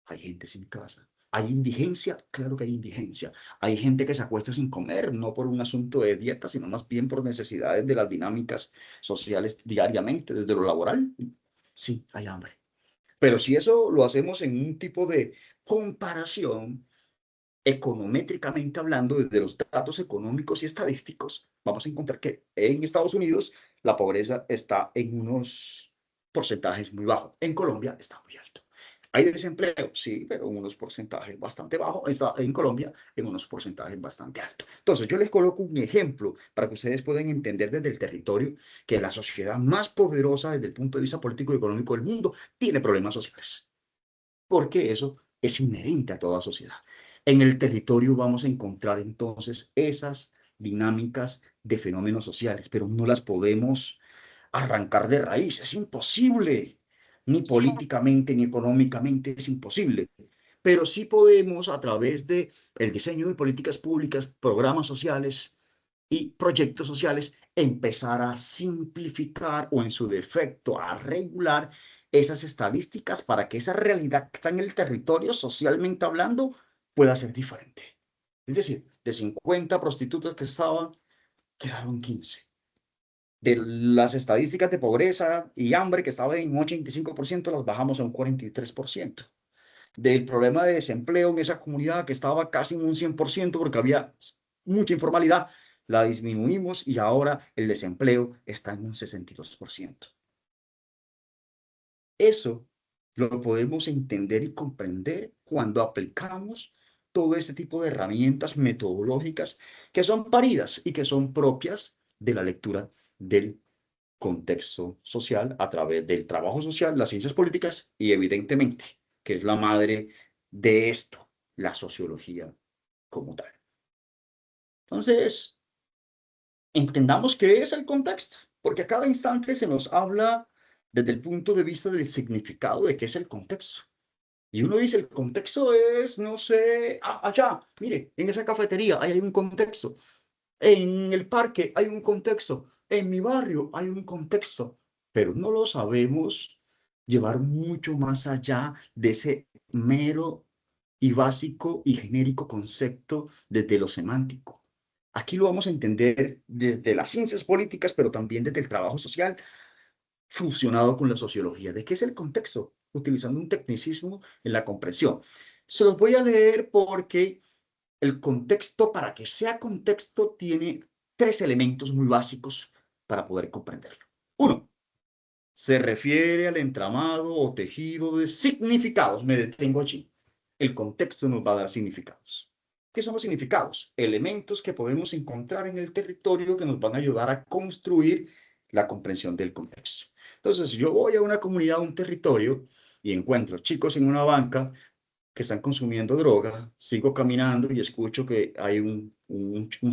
Hay gente sin casa. ¿Hay indigencia? Claro que hay indigencia. Hay gente que se acuesta sin comer, no por un asunto de dieta, sino más bien por necesidades de las dinámicas sociales diariamente, desde lo laboral. Sí, hay hambre. Pero si eso lo hacemos en un tipo de comparación, econométricamente hablando, desde los datos económicos y estadísticos, vamos a encontrar que en Estados Unidos la pobreza está en unos porcentajes muy bajos. En Colombia está muy alto. ¿Hay desempleo? Sí, pero en unos porcentajes bastante bajos. Está en Colombia en unos porcentajes bastante altos. Entonces, yo les coloco un ejemplo para que ustedes puedan entender desde el territorio que la sociedad más poderosa desde el punto de vista político y económico del mundo tiene problemas sociales. Porque eso es inherente a toda sociedad. En el territorio vamos a encontrar entonces esas dinámicas de fenómenos sociales, pero no las podemos arrancar de raíz, es imposible, ni políticamente ni económicamente es imposible, pero sí podemos a través de el diseño de políticas públicas, programas sociales y proyectos sociales empezar a simplificar o en su defecto a regular esas estadísticas para que esa realidad que está en el territorio socialmente hablando pueda ser diferente. Es decir, de 50 prostitutas que estaban, quedaron 15. De las estadísticas de pobreza y hambre que estaban en un 85%, las bajamos a un 43%. Del problema de desempleo en esa comunidad que estaba casi en un 100% porque había mucha informalidad, la disminuimos y ahora el desempleo está en un 62%. Eso lo podemos entender y comprender cuando aplicamos todo este tipo de herramientas metodológicas que son paridas y que son propias de la lectura del contexto social a través del trabajo social, las ciencias políticas y evidentemente, que es la madre de esto, la sociología como tal. Entonces, entendamos qué es el contexto, porque a cada instante se nos habla desde el punto de vista del significado de qué es el contexto. Y uno dice, el contexto es, no sé, allá, mire, en esa cafetería hay un contexto. En el parque hay un contexto, en mi barrio hay un contexto, pero no lo sabemos llevar mucho más allá de ese mero y básico y genérico concepto desde lo semántico. Aquí lo vamos a entender desde las ciencias políticas, pero también desde el trabajo social fusionado con la sociología. ¿De qué es el contexto? Utilizando un tecnicismo en la comprensión. Se los voy a leer porque el contexto, para que sea contexto, tiene tres elementos muy básicos para poder comprenderlo. Uno, se refiere al entramado o tejido de significados. Me detengo allí. El contexto nos va a dar significados. ¿Qué son los significados? Elementos que podemos encontrar en el territorio que nos van a ayudar a construir la comprensión del contexto. Entonces, si yo voy a una comunidad, a un territorio, y encuentro chicos en una banca que están consumiendo droga, sigo caminando y escucho que hay un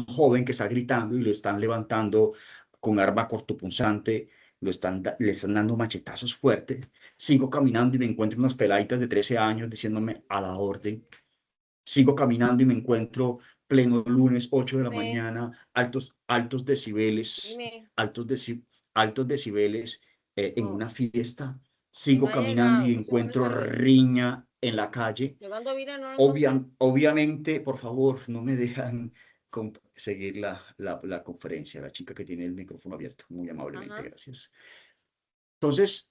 joven que está gritando y lo están levantando con arma cortopunzante, le están dando machetazos fuertes, sigo caminando y me encuentro unas peladitas de 13 años diciéndome a la orden, sigo caminando y me encuentro pleno lunes, 8 de la Dime, mañana, altos decibeles, dime. altos decibeles en Oh, una fiesta, y no sigo ha caminando llegado. y Entonces, ¿dónde encuentro salió? riña en la calle. Yo cuando vine no lo encontré. Obviamente, por favor, no me dejan seguir la conferencia, la chica que tiene el micrófono abierto, muy amablemente, Ajá. gracias. Entonces,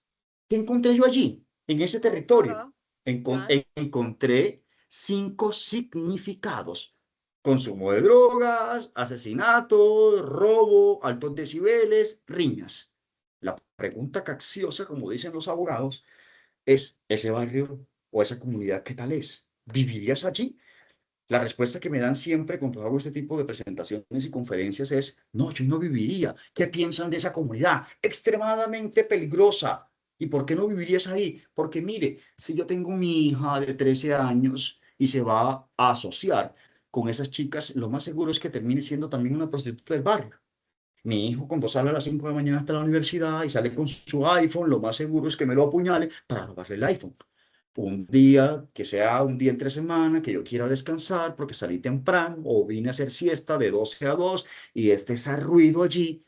¿qué encontré yo allí? En ese Oh, territorio, ajá. Ajá. encontré 5 significados: consumo de drogas, asesinatos, robo, altos decibeles, riñas. La pregunta capciosa, como dicen los abogados, es: ¿ese barrio o esa comunidad qué tal es? ¿Vivirías allí? La respuesta que me dan siempre cuando hago este tipo de presentaciones y conferencias es: no, yo no viviría. ¿Qué piensan de esa comunidad? Extremadamente peligrosa. ¿Y por qué no vivirías ahí? Porque mire, si yo tengo mi hija de 13 años y se va a asociar con esas chicas, lo más seguro es que termine siendo también una prostituta del barrio. Mi hijo, cuando sale a las 5 de la mañana hasta la universidad y sale con su iPhone, lo más seguro es que me lo apuñale para robarle el iPhone. Un día, que sea un día entre semana, que yo quiera descansar porque salí temprano o vine a hacer siesta de 12 a 2 y ese ruido allí,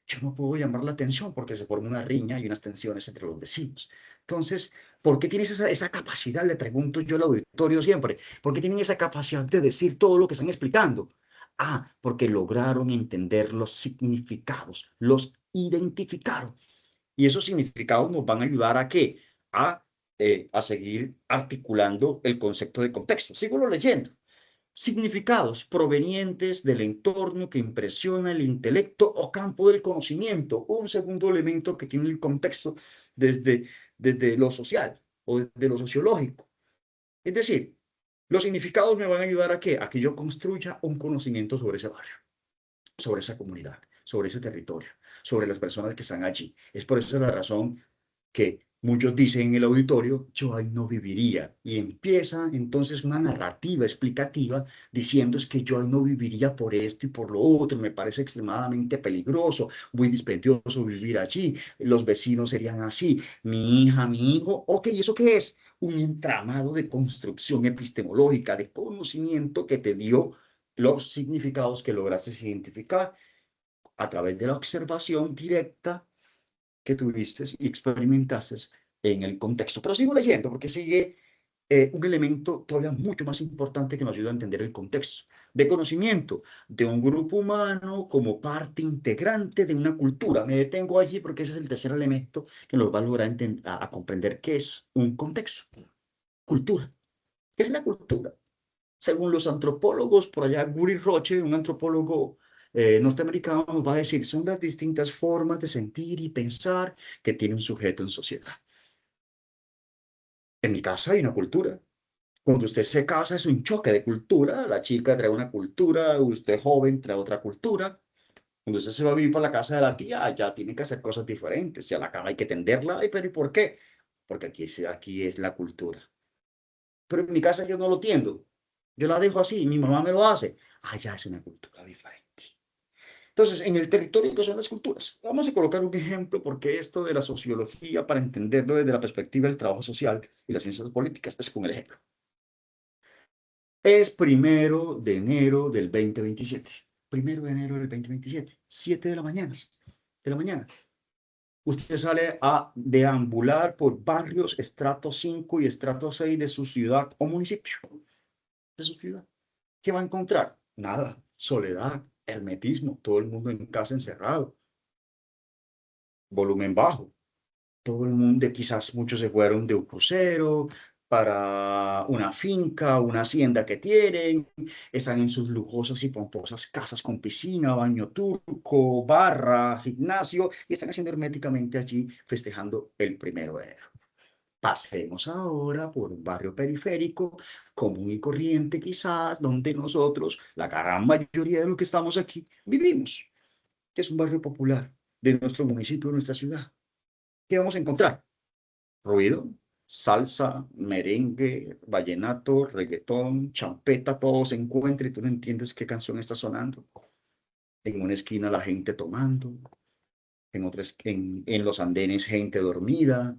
yo no puedo llamar la atención porque se forma una riña y unas tensiones entre los vecinos. Entonces, ¿por qué tienes esa capacidad? Le pregunto yo al auditorio siempre. ¿Por qué tienen esa capacidad de decir todo lo que están explicando? Ah, porque lograron entender los significados, los identificaron. Y esos significados nos van a ayudar ¿a qué? A seguir articulando el concepto de contexto. Sigo leyendo. Significados provenientes del entorno que impresiona el intelecto o campo del conocimiento. Un segundo elemento que tiene el contexto desde, desde lo social o desde lo sociológico. Es decir, los significados me van a ayudar ¿a qué? A que yo construya un conocimiento sobre ese barrio, sobre esa comunidad, sobre ese territorio, sobre las personas que están allí. Es por esa la razón que muchos dicen en el auditorio: yo ahí no viviría. Y empieza entonces una narrativa explicativa diciendo: es que yo ahí no viviría por esto y por lo otro, me parece extremadamente peligroso, muy dispendioso vivir allí, los vecinos serían así, mi hija, mi hijo. Ok, ¿eso qué es? Un entramado de construcción epistemológica, de conocimiento que te dio los significados que lograste identificar a través de la observación directa que tuviste y experimentaste en el contexto. Pero sigo leyendo porque sigue un elemento todavía mucho más importante que nos ayuda a entender el contexto de conocimiento de un grupo humano como parte integrante de una cultura. Me detengo allí porque ese es el tercer elemento que nos va a lograr a comprender qué es un contexto. Cultura. ¿Qué es la cultura? Según los antropólogos, por allá Guri Roche, un antropólogo norteamericano, nos va a decir: son las distintas formas de sentir y pensar que tiene un sujeto en sociedad. En mi casa hay una cultura. Cuando usted se casa es un choque de cultura. La chica trae una cultura, usted joven trae otra cultura. Cuando usted se va a vivir para la casa de la tía, ya tiene que hacer cosas diferentes. Ya la cama hay que tenderla. Ay, pero ¿y por qué? Porque aquí es la cultura. Pero en mi casa yo no lo tiendo. Yo la dejo así, mi mamá me lo hace. Ah, ya es una cultura diferente. Entonces, en el territorio que son las culturas, vamos a colocar un ejemplo porque esto de la sociología, para entenderlo desde la perspectiva del trabajo social y las ciencias políticas, es con el ejemplo. Es 1 de enero del 2027. 1 de enero del 2027, 7 de la mañana. Usted sale a deambular por barrios estrato 5 y estrato 6 de su ciudad o municipio, de su ciudad. ¿Qué va a encontrar? Nada, soledad, hermetismo, todo el mundo en casa encerrado, volumen bajo. Todo el mundo, quizás muchos se fueron de un crucero para una finca, una hacienda que tienen, están en sus lujosas y pomposas casas con piscina, baño turco, barra, gimnasio, y están haciendo herméticamente allí festejando el 1 de enero. Pasemos ahora por un barrio periférico, común y corriente quizás, donde nosotros, la gran mayoría de los que estamos aquí, vivimos, que es un barrio popular de nuestro municipio, de nuestra ciudad. ¿Qué vamos a encontrar? Ruido, salsa, merengue, vallenato, reggaetón, champeta, todo se encuentra y tú no entiendes qué canción está sonando. En una esquina la gente tomando, en los andenes gente dormida.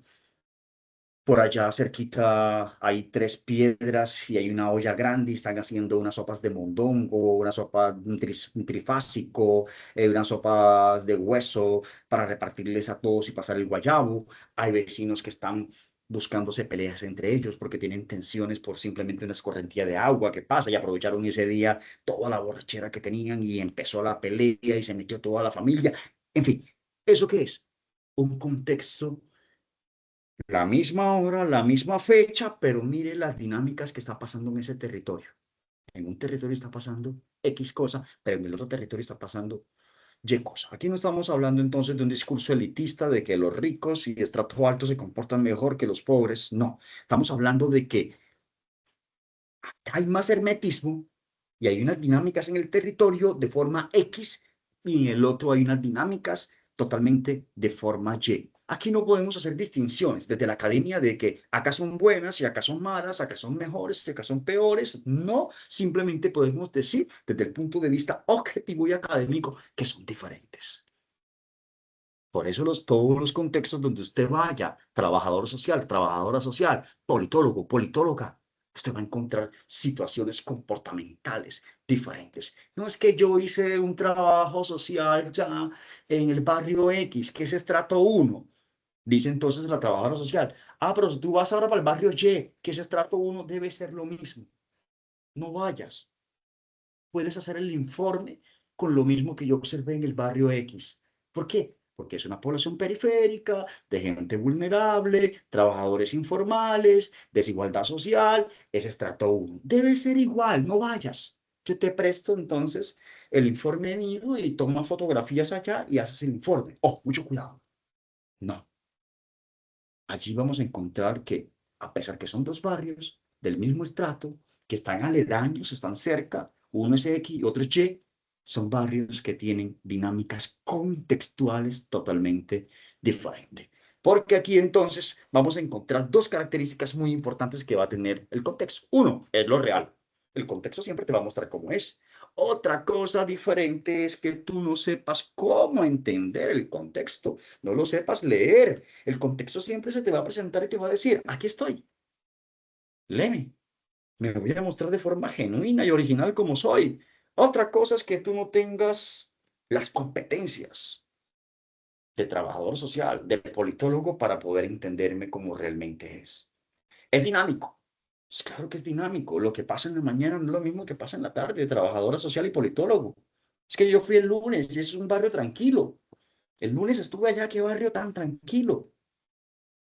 Por allá cerquita hay 3 piedras y hay una olla grande y están haciendo unas sopas de mondongo, una sopa un trifásico, unas sopas de hueso para repartirles a todos y pasar el guayabo. Hay vecinos que están buscándose peleas entre ellos porque tienen tensiones por simplemente una escorrentía de agua que pasa y aprovecharon ese día toda la borrachera que tenían y empezó la pelea y se metió toda la familia. En fin, ¿eso qué es? Un contexto La misma hora, la misma fecha, pero mire las dinámicas que está pasando en ese territorio. En un territorio está pasando X cosa, pero en el otro territorio está pasando Y cosa. Aquí no estamos hablando entonces de un discurso elitista de que los ricos y estrato alto se comportan mejor que los pobres. No, estamos hablando de que hay más hermetismo y hay unas dinámicas en el territorio de forma X y en el otro hay unas dinámicas totalmente de forma Y. Aquí no podemos hacer distinciones desde la academia de que acá son buenas y acá son malas, acá son mejores y acá son peores. No, simplemente podemos decir desde el punto de vista objetivo y académico que son diferentes. Por eso todos los contextos donde usted vaya, trabajador social, trabajadora social, politólogo, politóloga, usted va a encontrar situaciones comportamentales diferentes. No es que yo hice un trabajo social ya en el barrio X, que es estrato 1, dice entonces la trabajadora social. Ah, pero si tú vas ahora para el barrio Y, que es estrato 1, debe ser lo mismo. No vayas. Puedes hacer el informe con lo mismo que yo observé en el barrio X. ¿Por qué? Porque es una población periférica, de gente vulnerable, trabajadores informales, desigualdad social, es estrato 1. Debe ser igual, no vayas. Yo te presto entonces el informe mío y toma fotografías allá y haces el informe. Oh, mucho cuidado. No. Allí vamos a encontrar que, a pesar que son dos barrios del mismo estrato, que están aledaños, están cerca, uno es X y otro es Y, son barrios que tienen dinámicas contextuales totalmente diferentes. Porque aquí entonces vamos a encontrar dos características muy importantes que va a tener el contexto. Uno, es lo real. El contexto siempre te va a mostrar cómo es. Otra cosa diferente es que tú no sepas cómo entender el contexto, no lo sepas leer. El contexto siempre se te va a presentar y te va a decir, aquí estoy, léeme, me voy a mostrar de forma genuina y original como soy. Otra cosa es que tú no tengas las competencias de trabajador social, de politólogo para poder entenderme como realmente es. Es dinámico. Pues claro que es dinámico. Lo que pasa en la mañana no es lo mismo que pasa en la tarde, trabajadora social y politólogo. Es que yo fui el lunes y es un barrio tranquilo. El lunes estuve allá, qué barrio tan tranquilo.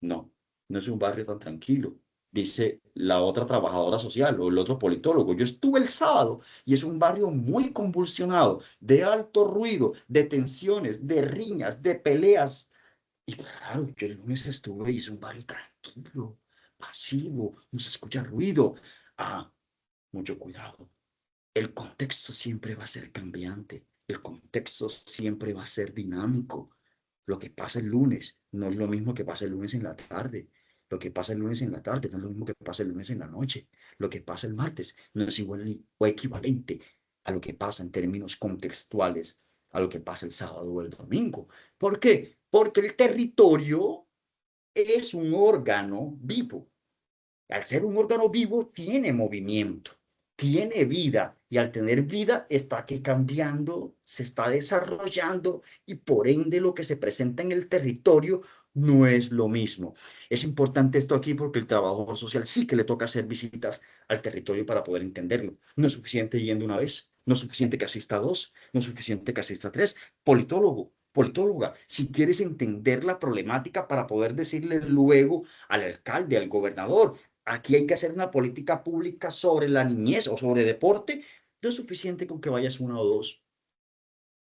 No, no es un barrio tan tranquilo, dice la otra trabajadora social o el otro politólogo. Yo estuve el sábado y es un barrio muy convulsionado, de alto ruido, de tensiones, de riñas, de peleas. Y claro, yo el lunes estuve y es un barrio tranquilo, pasivo, no se escucha ruido. Ah, mucho cuidado. El contexto siempre va a ser cambiante, el contexto siempre va a ser dinámico. Lo que pasa el lunes no es lo mismo que pasa el lunes en la tarde. Lo que pasa el lunes en la tarde no es lo mismo que pasa el lunes en la noche. Lo que pasa el martes no es igual o equivalente a lo que pasa en términos contextuales a lo que pasa el sábado o el domingo. ¿Por qué? Porque el territorio es un órgano vivo. Al ser un órgano vivo, tiene movimiento, tiene vida, y al tener vida está que cambiando, se está desarrollando, y por ende lo que se presenta en el territorio no es lo mismo. Es importante esto aquí porque el trabajador social sí que le toca hacer visitas al territorio para poder entenderlo. No es suficiente yendo una vez, no es suficiente que asista dos, no es suficiente que asista tres. Politólogo, politóloga, si quieres entender la problemática para poder decirle luego al alcalde, al gobernador, aquí hay que hacer una política pública sobre la niñez o sobre deporte. No es suficiente con que vayas una o dos.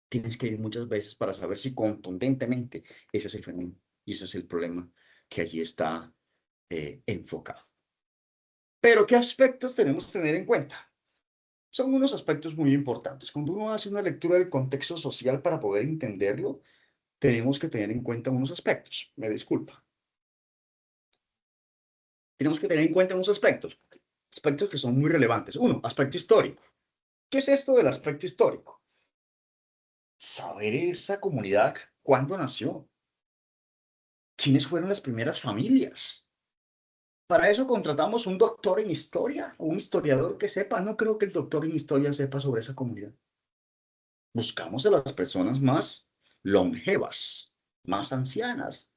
Tienes que ir muchas veces para saber si contundentemente ese es el fenómeno y ese es el problema que allí está enfocado. Pero, ¿qué aspectos tenemos que tener en cuenta? Son unos aspectos muy importantes. Cuando uno hace una lectura del contexto social para poder entenderlo, tenemos que tener en cuenta unos aspectos. Me disculpa. Tenemos que tener en cuenta unos aspectos. Aspectos que son muy relevantes. Uno, aspecto histórico. ¿Qué es esto del aspecto histórico? Saber esa comunidad cuándo nació, quiénes fueron las primeras familias. Para eso contratamos un doctor en historia, un historiador que sepa. No creo que el doctor en historia sepa sobre esa comunidad. Buscamos a las personas más longevas, más ancianas,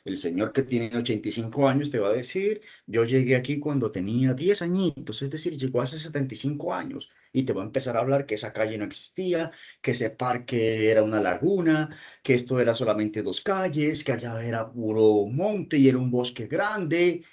El señor que tiene 85 años te va a decir, yo llegué aquí cuando tenía 10 añitos, es decir, llegó hace 75 años y te va a empezar a hablar que esa calle no existía, que ese parque era una laguna, que esto era solamente dos calles, que allá era puro monte y era un bosque grande.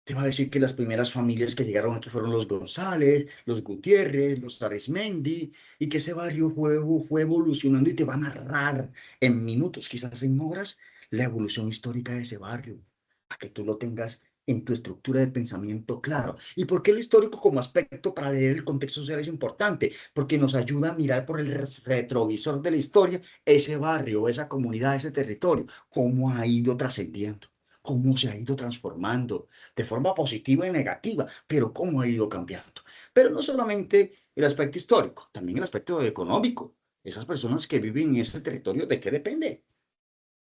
Te va a decir que las primeras familias que llegaron aquí fueron los González, los Gutiérrez, los Arizmendi, y que ese barrio fue evolucionando y te va a narrar en minutos, quizás en horas, la evolución histórica de ese barrio, para que tú lo tengas en tu estructura de pensamiento claro. ¿Y por qué lo histórico como aspecto para leer el contexto social es importante? Porque nos ayuda a mirar por el retrovisor de la historia ese barrio, esa comunidad, ese territorio, cómo ha ido trascendiendo, cómo se ha ido transformando de forma positiva y negativa, pero cómo ha ido cambiando. Pero no solamente el aspecto histórico, también el aspecto económico. Esas personas que viven en ese territorio, ¿de qué depende?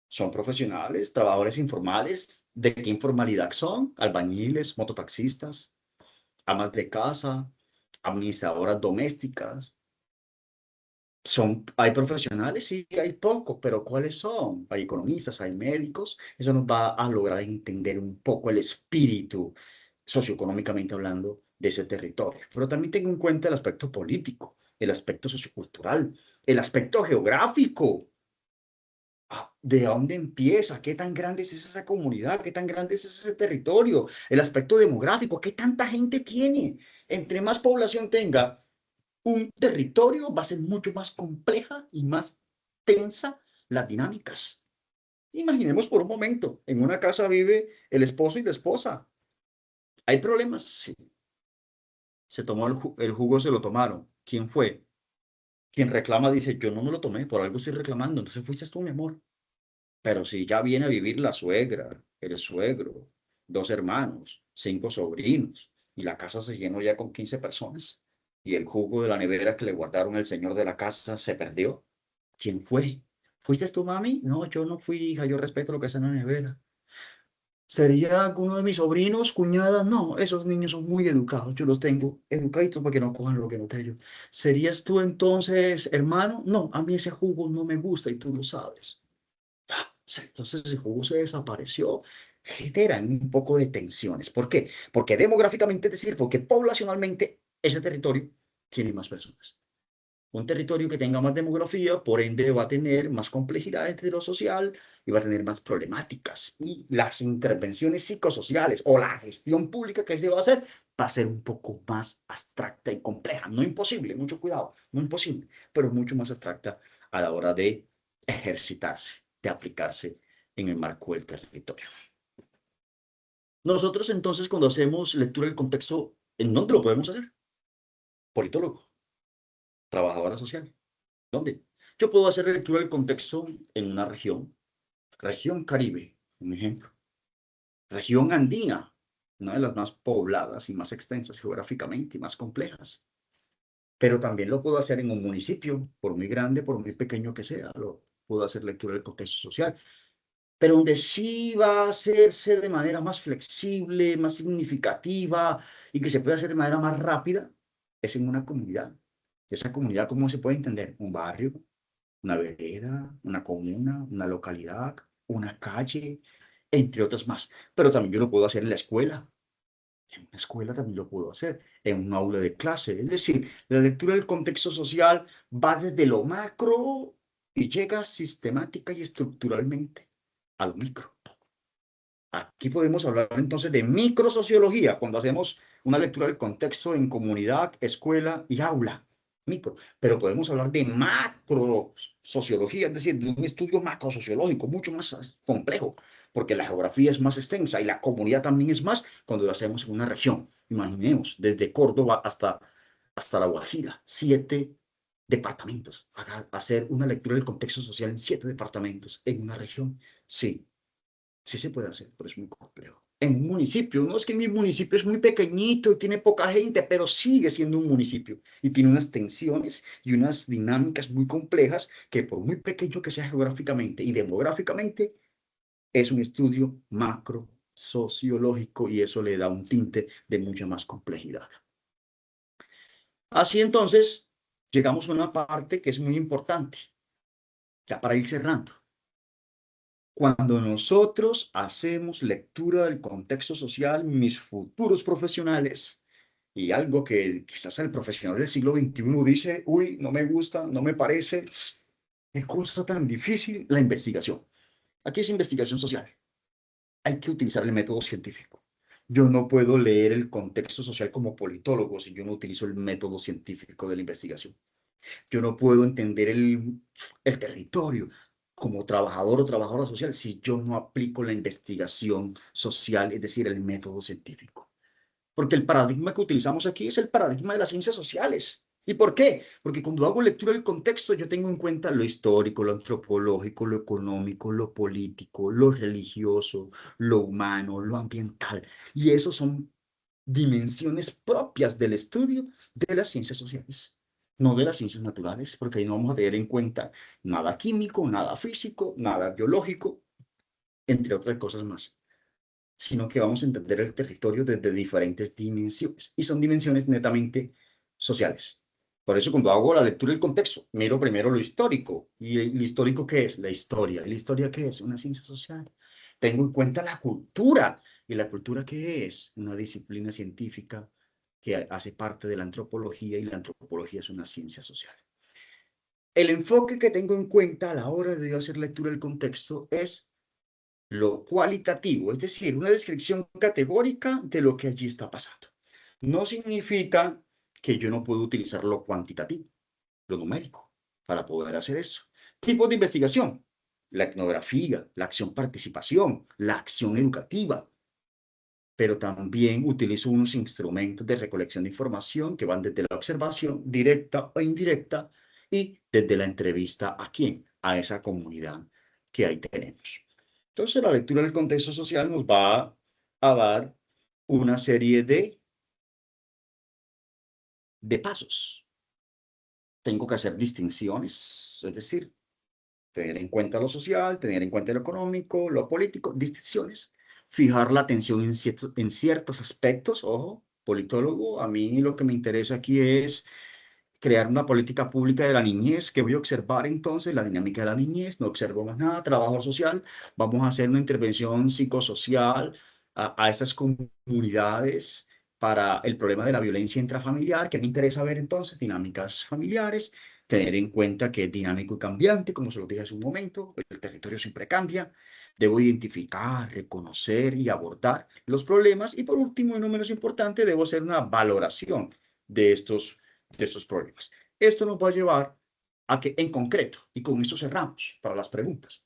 ¿Son profesionales, trabajadores informales? ¿De qué informalidad son? Albañiles, mototaxistas, amas de casa, administradoras domésticas. Hay profesionales, sí, hay pocos, pero ¿cuáles son? Hay economistas, hay médicos. Eso nos va a lograr entender un poco el espíritu, socioeconómicamente hablando, de ese territorio. Pero también tengo en cuenta el aspecto político, el aspecto sociocultural, el aspecto geográfico. ¿De dónde empieza? ¿Qué tan grande es esa comunidad? ¿Qué tan grande es ese territorio? El aspecto demográfico, ¿qué tanta gente tiene? Entre más población tenga un territorio, va a ser mucho más compleja y más tensa las dinámicas. Imaginemos por un momento, en una casa vive el esposo y la esposa. ¿Hay problemas? Sí. Se tomó el jugo, se lo tomaron. ¿Quién fue? Quien reclama dice, yo no me lo tomé, por algo estoy reclamando, entonces fuiste tú, mi amor. Pero si ya viene a vivir la suegra, el suegro, dos hermanos, cinco sobrinos, y la casa se llenó ya con 15 personas, y el jugo de la nevera que le guardaron el señor de la casa se perdió, ¿quién fue? ¿Fuiste tú, mami? No, yo no fui, hija, yo respeto lo que está en la nevera. ¿Sería alguno de mis sobrinos, cuñadas? No, esos niños son muy educados, yo los tengo educaditos para que no cojan lo que no te yo. ¿Serías tú entonces, hermano? No, a mí ese jugo no me gusta y tú lo sabes. Entonces el jugo se desapareció, generan un poco de tensiones. ¿Por qué? Porque demográficamente, es decir, porque poblacionalmente ese territorio tiene más personas. Un territorio que tenga más demografía, por ende, va a tener más complejidades de lo social y va a tener más problemáticas. Y las intervenciones psicosociales o la gestión pública que se va a hacer va a ser un poco más abstracta y compleja. No imposible, mucho cuidado, no imposible, pero mucho más abstracta a la hora de ejercitarse, de aplicarse en el marco del territorio. Nosotros entonces, cuando hacemos lectura del contexto, ¿en dónde lo podemos hacer? Politólogo, trabajadora social. ¿Dónde? Yo puedo hacer lectura del contexto en una región Caribe, un ejemplo, región andina, una de las más pobladas y más extensas geográficamente y más complejas. Pero también lo puedo hacer en un municipio, por muy grande, por muy pequeño que sea, lo puedo hacer lectura del contexto social. Pero donde sí va a hacerse de manera más flexible, más significativa y que se puede hacer de manera más rápida, es en una comunidad. Esa comunidad, ¿cómo se puede entender? Un barrio, una vereda, una comuna, una localidad, una calle, entre otras más. Pero también yo lo puedo hacer en la escuela. En una escuela también lo puedo hacer, en un aula de clase. Es decir, la lectura del contexto social va desde lo macro y llega sistemática y estructuralmente a lo micro. Aquí podemos hablar entonces de microsociología cuando hacemos una lectura del contexto en comunidad, escuela y aula. Micro. Pero podemos hablar de macrosociología, es decir, de un estudio macrosociológico mucho más complejo, porque la geografía es más extensa y la comunidad también es más cuando lo hacemos en una región. Imaginemos, desde Córdoba hasta La Guajira, 7 departamentos. Hacer una lectura del contexto social en 7 departamentos en una región. Sí, sí se puede hacer, pero es muy complejo. En un municipio, no es que mi municipio es muy pequeñito y tiene poca gente, pero sigue siendo un municipio y tiene unas tensiones y unas dinámicas muy complejas que por muy pequeño que sea geográficamente y demográficamente, es un estudio macro sociológico y eso le da un tinte de mucha más complejidad. Así entonces, llegamos a una parte que es muy importante, ya para ir cerrando. Cuando nosotros hacemos lectura del contexto social, mis futuros profesionales, y algo que quizás el profesional del siglo XXI dice, uy, no me gusta, no me parece, qué cosa tan difícil, la investigación. Aquí es investigación social. Hay que utilizar el método científico. Yo no puedo leer el contexto social como politólogo si yo no utilizo el método científico de la investigación. Yo no puedo entender el territorio como trabajador o trabajadora social si yo no aplico la investigación social, es decir, el método científico. Porque el paradigma que utilizamos aquí es el paradigma de las ciencias sociales. ¿Y por qué? Porque cuando hago lectura del contexto, yo tengo en cuenta lo histórico, lo antropológico, lo económico, lo político, lo religioso, lo humano, lo ambiental. Y esos son dimensiones propias del estudio de las ciencias sociales, no de las ciencias naturales, porque ahí no vamos a tener en cuenta nada químico, nada físico, nada biológico, entre otras cosas más, sino que vamos a entender el territorio desde diferentes dimensiones, y son dimensiones netamente sociales. Por eso cuando hago la lectura del contexto, miro primero lo histórico. ¿Y el histórico qué es? La historia. ¿Y la historia qué es? Una ciencia social. Tengo en cuenta la cultura. ¿Y la cultura qué es? Una disciplina científica que hace parte de la antropología, y la antropología es una ciencia social. El enfoque que tengo en cuenta a la hora de hacer lectura del contexto es lo cualitativo, es decir, una descripción categórica de lo que allí está pasando. No significa que yo no puedo utilizar lo cuantitativo, lo numérico, para poder hacer eso. Tipos de investigación: la etnografía, la acción participación, la acción educativa, pero también utilizo unos instrumentos de recolección de información que van desde la observación directa o indirecta y desde la entrevista a quién, a esa comunidad que ahí tenemos. Entonces, la lectura del contexto social nos va a dar una serie de pasos. Tengo que hacer distinciones, es decir, tener en cuenta lo social, tener en cuenta lo económico, lo político, distinciones, fijar la atención en ciertos aspectos. Ojo, politólogo, a mí lo que me interesa aquí es crear una política pública de la niñez, que voy a observar entonces la dinámica de la niñez, no observo más nada, trabajador social, vamos a hacer una intervención psicosocial a estas comunidades para el problema de la violencia intrafamiliar, que me interesa ver entonces dinámicas familiares, tener en cuenta que es dinámico y cambiante, como se lo dije hace un momento, el territorio siempre cambia, debo identificar, reconocer y abordar los problemas, y por último y no menos importante, debo hacer una valoración de estos problemas. Esto nos va a llevar a que, en concreto, y con esto cerramos para las preguntas,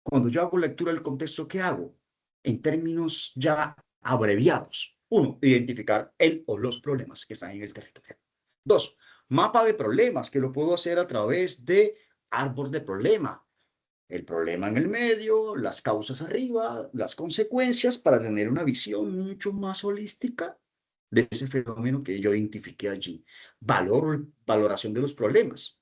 cuando yo hago lectura del contexto, ¿qué hago? En términos ya abreviados. Uno, identificar el o los problemas que están en el territorio. Dos, mapa de problemas, que lo puedo hacer a través de árbol de problema. El problema en el medio, las causas arriba, las consecuencias, para tener una visión mucho más holística de ese fenómeno que yo identifiqué allí. Valoración de los problemas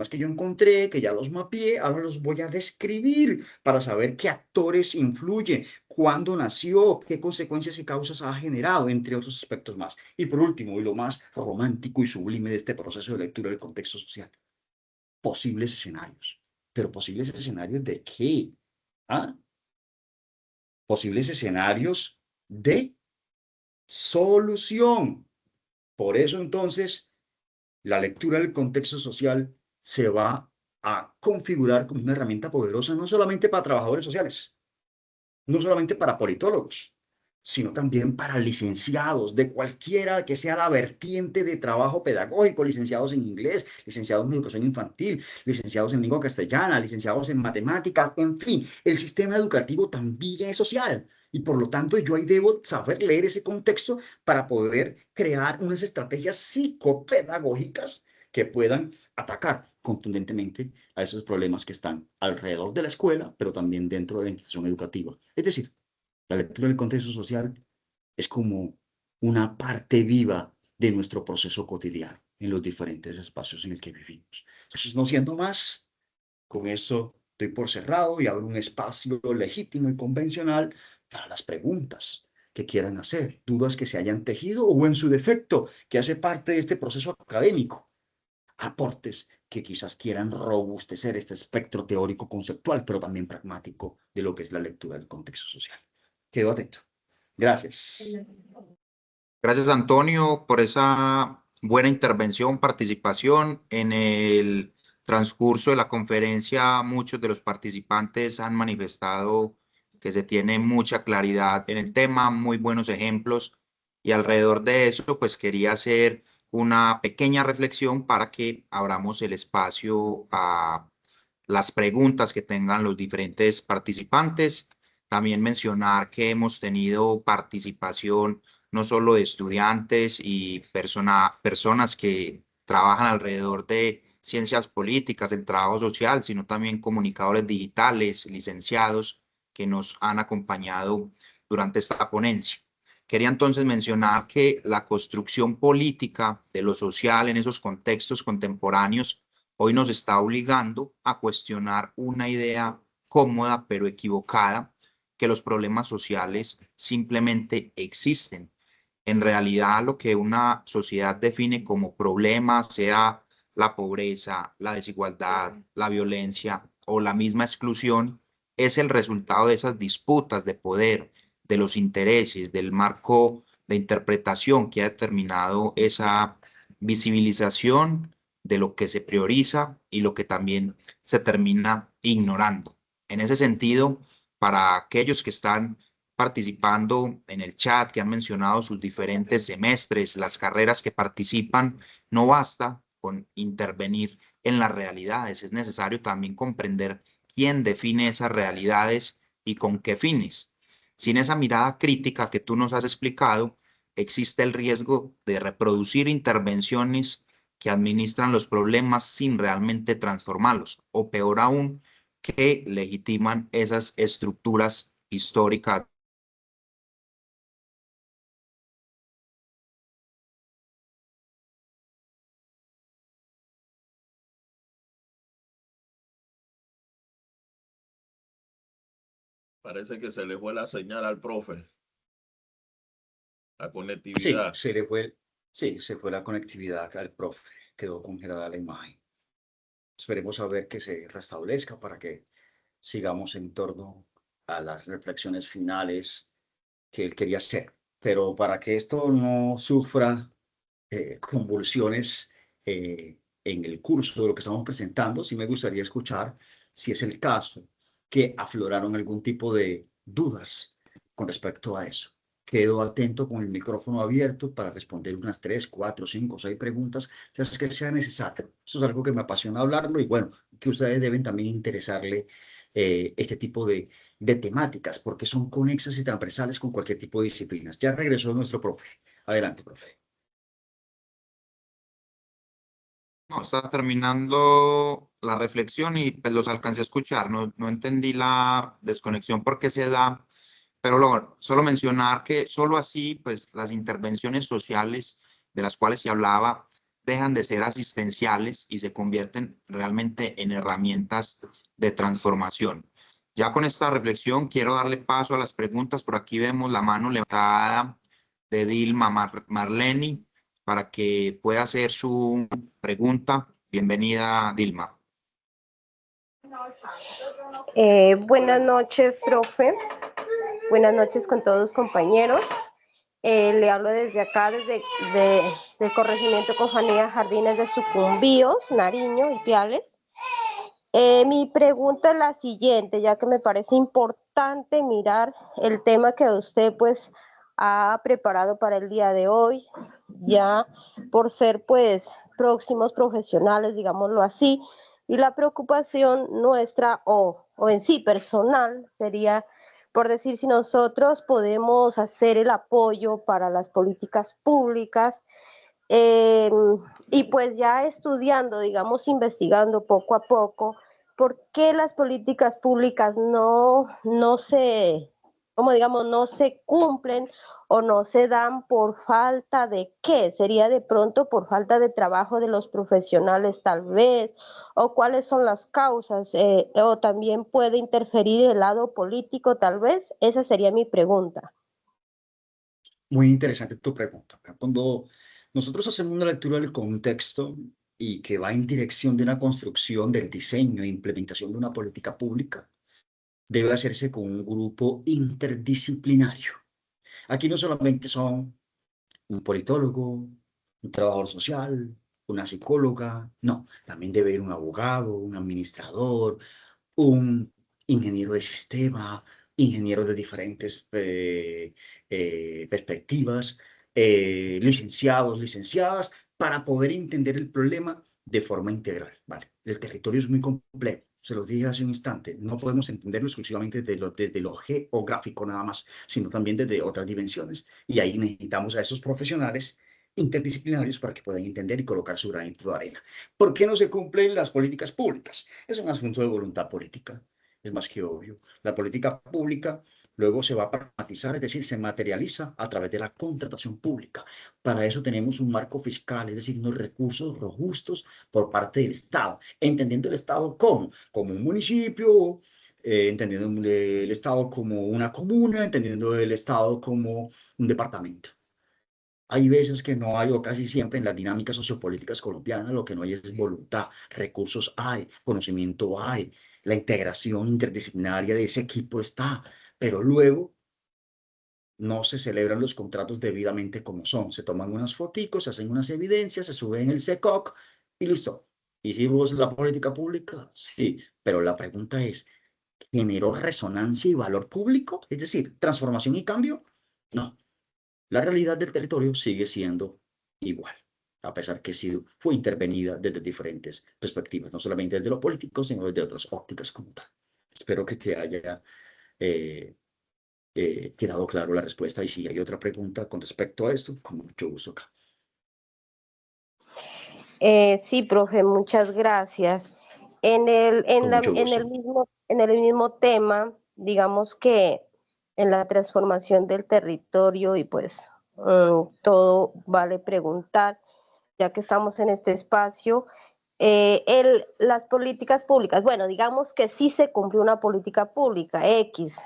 que yo encontré, que ya los mapeé, ahora los voy a describir para saber qué actores influyen, cuándo nació, qué consecuencias y causas ha generado, entre otros aspectos más. Y por último, y lo más romántico y sublime de este proceso de lectura del contexto social, posibles escenarios. ¿Pero posibles escenarios de qué? ¿Ah? Posibles escenarios de solución. Por eso entonces la lectura del contexto social se va a configurar como una herramienta poderosa, no solamente para trabajadores sociales, no solamente para politólogos, sino también para licenciados de cualquiera que sea la vertiente de trabajo pedagógico, licenciados en inglés, licenciados en educación infantil, licenciados en lengua castellana, licenciados en matemáticas, en fin, el sistema educativo también es social. Y por lo tanto, yo ahí debo saber leer ese contexto para poder crear unas estrategias psicopedagógicas que puedan atacar contundentemente a esos problemas que están alrededor de la escuela, pero también dentro de la institución educativa. Es decir, la lectura del contexto social es como una parte viva de nuestro proceso cotidiano en los diferentes espacios en el que vivimos. Entonces, no siendo más, con eso doy por cerrado y abro un espacio legítimo y convencional para las preguntas que quieran hacer, dudas que se hayan tejido o en su defecto, que hace parte de este proceso académico. aportes que quizás quieran robustecer este espectro teórico conceptual, pero también pragmático de lo que es la lectura del contexto social. Quedo atento. Gracias. Gracias, Antonio, por esa buena intervención, participación. En el transcurso de la conferencia, muchos de los participantes han manifestado que se tiene mucha claridad en el tema, muy buenos ejemplos, y alrededor de eso, pues quería hacer una pequeña reflexión para que abramos el espacio a las preguntas que tengan los diferentes participantes. También mencionar que hemos tenido participación no solo de estudiantes y personas que trabajan alrededor de ciencias políticas, del trabajo social, sino también comunicadores digitales, licenciados que nos han acompañado durante esta ponencia. Quería entonces mencionar que la construcción política de lo social en esos contextos contemporáneos hoy nos está obligando a cuestionar una idea cómoda pero equivocada, que los problemas sociales simplemente existen. En realidad, lo que una sociedad define como problemas, sea la pobreza, la desigualdad, la violencia o la misma exclusión, es el resultado de esas disputas de poder, de los intereses, del marco de interpretación que ha determinado esa visibilización de lo que se prioriza y lo que también se termina ignorando. En ese sentido, para aquellos que están participando en el chat, que han mencionado sus diferentes semestres, las carreras que participan, no basta con intervenir en las realidades, es necesario también comprender quién define esas realidades y con qué fines. Sin esa mirada crítica que tú nos has explicado, existe el riesgo de reproducir intervenciones que administran los problemas sin realmente transformarlos, o peor aún, que legitiman esas estructuras históricas. Parece que se le fue la señal al profe, la Sí, conectividad. se fue la conectividad al profe, quedó congelada la imagen. Esperemos a ver que se restablezca para que sigamos en torno a las reflexiones finales que él quería hacer. Pero para que esto no sufra convulsiones en el curso de lo que estamos presentando, sí me gustaría escuchar, si es el caso, que afloraron algún tipo de dudas con respecto a eso. Quedo atento con el micrófono abierto para responder unas 3, 4, 5, 6 preguntas, las que sea necesario. Eso es algo que me apasiona hablarlo y bueno, que ustedes deben también interesarle este tipo de temáticas, porque son conexas y transversales con cualquier tipo de disciplinas. Ya regresó nuestro profe. Adelante, profe. No, está terminando la reflexión y pues los alcancé a escuchar. No entendí la desconexión por qué se da, pero solo mencionar que solo así, pues las intervenciones sociales de las cuales se hablaba dejan de ser asistenciales y se convierten realmente en herramientas de transformación. Ya con esta reflexión quiero darle paso a las preguntas. Por aquí vemos la mano levantada de Dilma Marleni para que pueda hacer su pregunta. Bienvenida, Dilma. Buenas noches, profe. Buenas noches con todos compañeros. Le hablo desde acá, del corregimiento Cofanía Jardines de Sucumbíos, Nariño y Piales. Mi pregunta es la siguiente, ya que me parece importante mirar el tema que usted pues ha preparado para el día de hoy, ya por ser pues próximos profesionales, digámoslo así, y la preocupación nuestra o en sí personal sería por decir si nosotros podemos hacer el apoyo para las políticas públicas eh, y pues ya estudiando, digamos, investigando poco a poco, ¿por qué las políticas públicas no se, como digamos, no se cumplen o no se dan por falta de qué? ¿Sería de pronto por falta de trabajo de los profesionales tal vez? ¿O cuáles son las causas? ¿O también puede interferir el lado político tal vez? Esa sería mi pregunta. Muy interesante tu pregunta. Cuando nosotros hacemos una lectura del contexto, y que va en dirección de una construcción del diseño e implementación de una política pública, debe hacerse con un grupo interdisciplinario. Aquí no solamente son un politólogo, un trabajador social, una psicóloga, no, también debe haber un abogado, un administrador, un ingeniero de sistema, ingeniero de diferentes perspectivas, licenciados, licenciadas, para poder entender el problema de forma integral. ¿Vale? El territorio es muy complejo. Se los dije hace un instante, no podemos entenderlo exclusivamente desde lo geográfico nada más, sino también desde otras dimensiones. Y ahí necesitamos a esos profesionales interdisciplinarios para que puedan entender y colocar su granito de arena. ¿Por qué no se cumplen las políticas públicas? Es un asunto de voluntad política, es más que obvio. La política pública luego se va a pragmatizar, es decir, se materializa a través de la contratación pública. Para eso tenemos un marco fiscal, es decir, unos recursos robustos por parte del Estado, entendiendo el Estado como un municipio, entendiendo el Estado como una comuna, entendiendo el Estado como un departamento. Hay veces que no hay, o casi siempre en las dinámicas sociopolíticas colombianas, lo que no hay es voluntad, recursos hay, conocimiento hay, la integración interdisciplinaria de ese equipo está, pero luego no se celebran los contratos debidamente como son. Se toman unas foticos, se hacen unas evidencias, se suben en el SECOC y listo. ¿Hicimos la política pública? Sí, pero la pregunta es, ¿generó resonancia y valor público? Es decir, ¿transformación y cambio? No. La realidad del territorio sigue siendo igual, a pesar que fue intervenida desde diferentes perspectivas, no solamente desde lo político, sino desde otras ópticas como tal. Espero que te haya eh, quedado claro la respuesta, y si hay otra pregunta con respecto a esto, con mucho gusto acá. Sí, profe, muchas gracias. En el, Con mucho gusto. en el mismo tema, digamos que en la transformación del territorio y pues todo vale preguntar, ya que estamos en este espacio, las políticas públicas, bueno, digamos que sí se cumplió una política pública, X.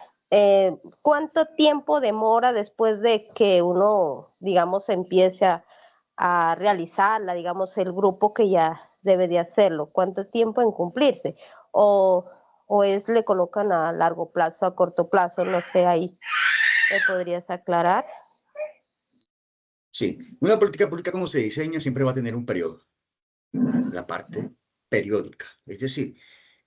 ¿Cuánto tiempo demora después de que uno, digamos, empiece a realizarla, digamos, el grupo que ya debe de hacerlo? ¿Cuánto tiempo en cumplirse? O le colocan a largo plazo, a corto plazo, no sé, ahí me podrías aclarar. Sí, una política pública como se diseña siempre va a tener un periodo, la parte periódica, es decir,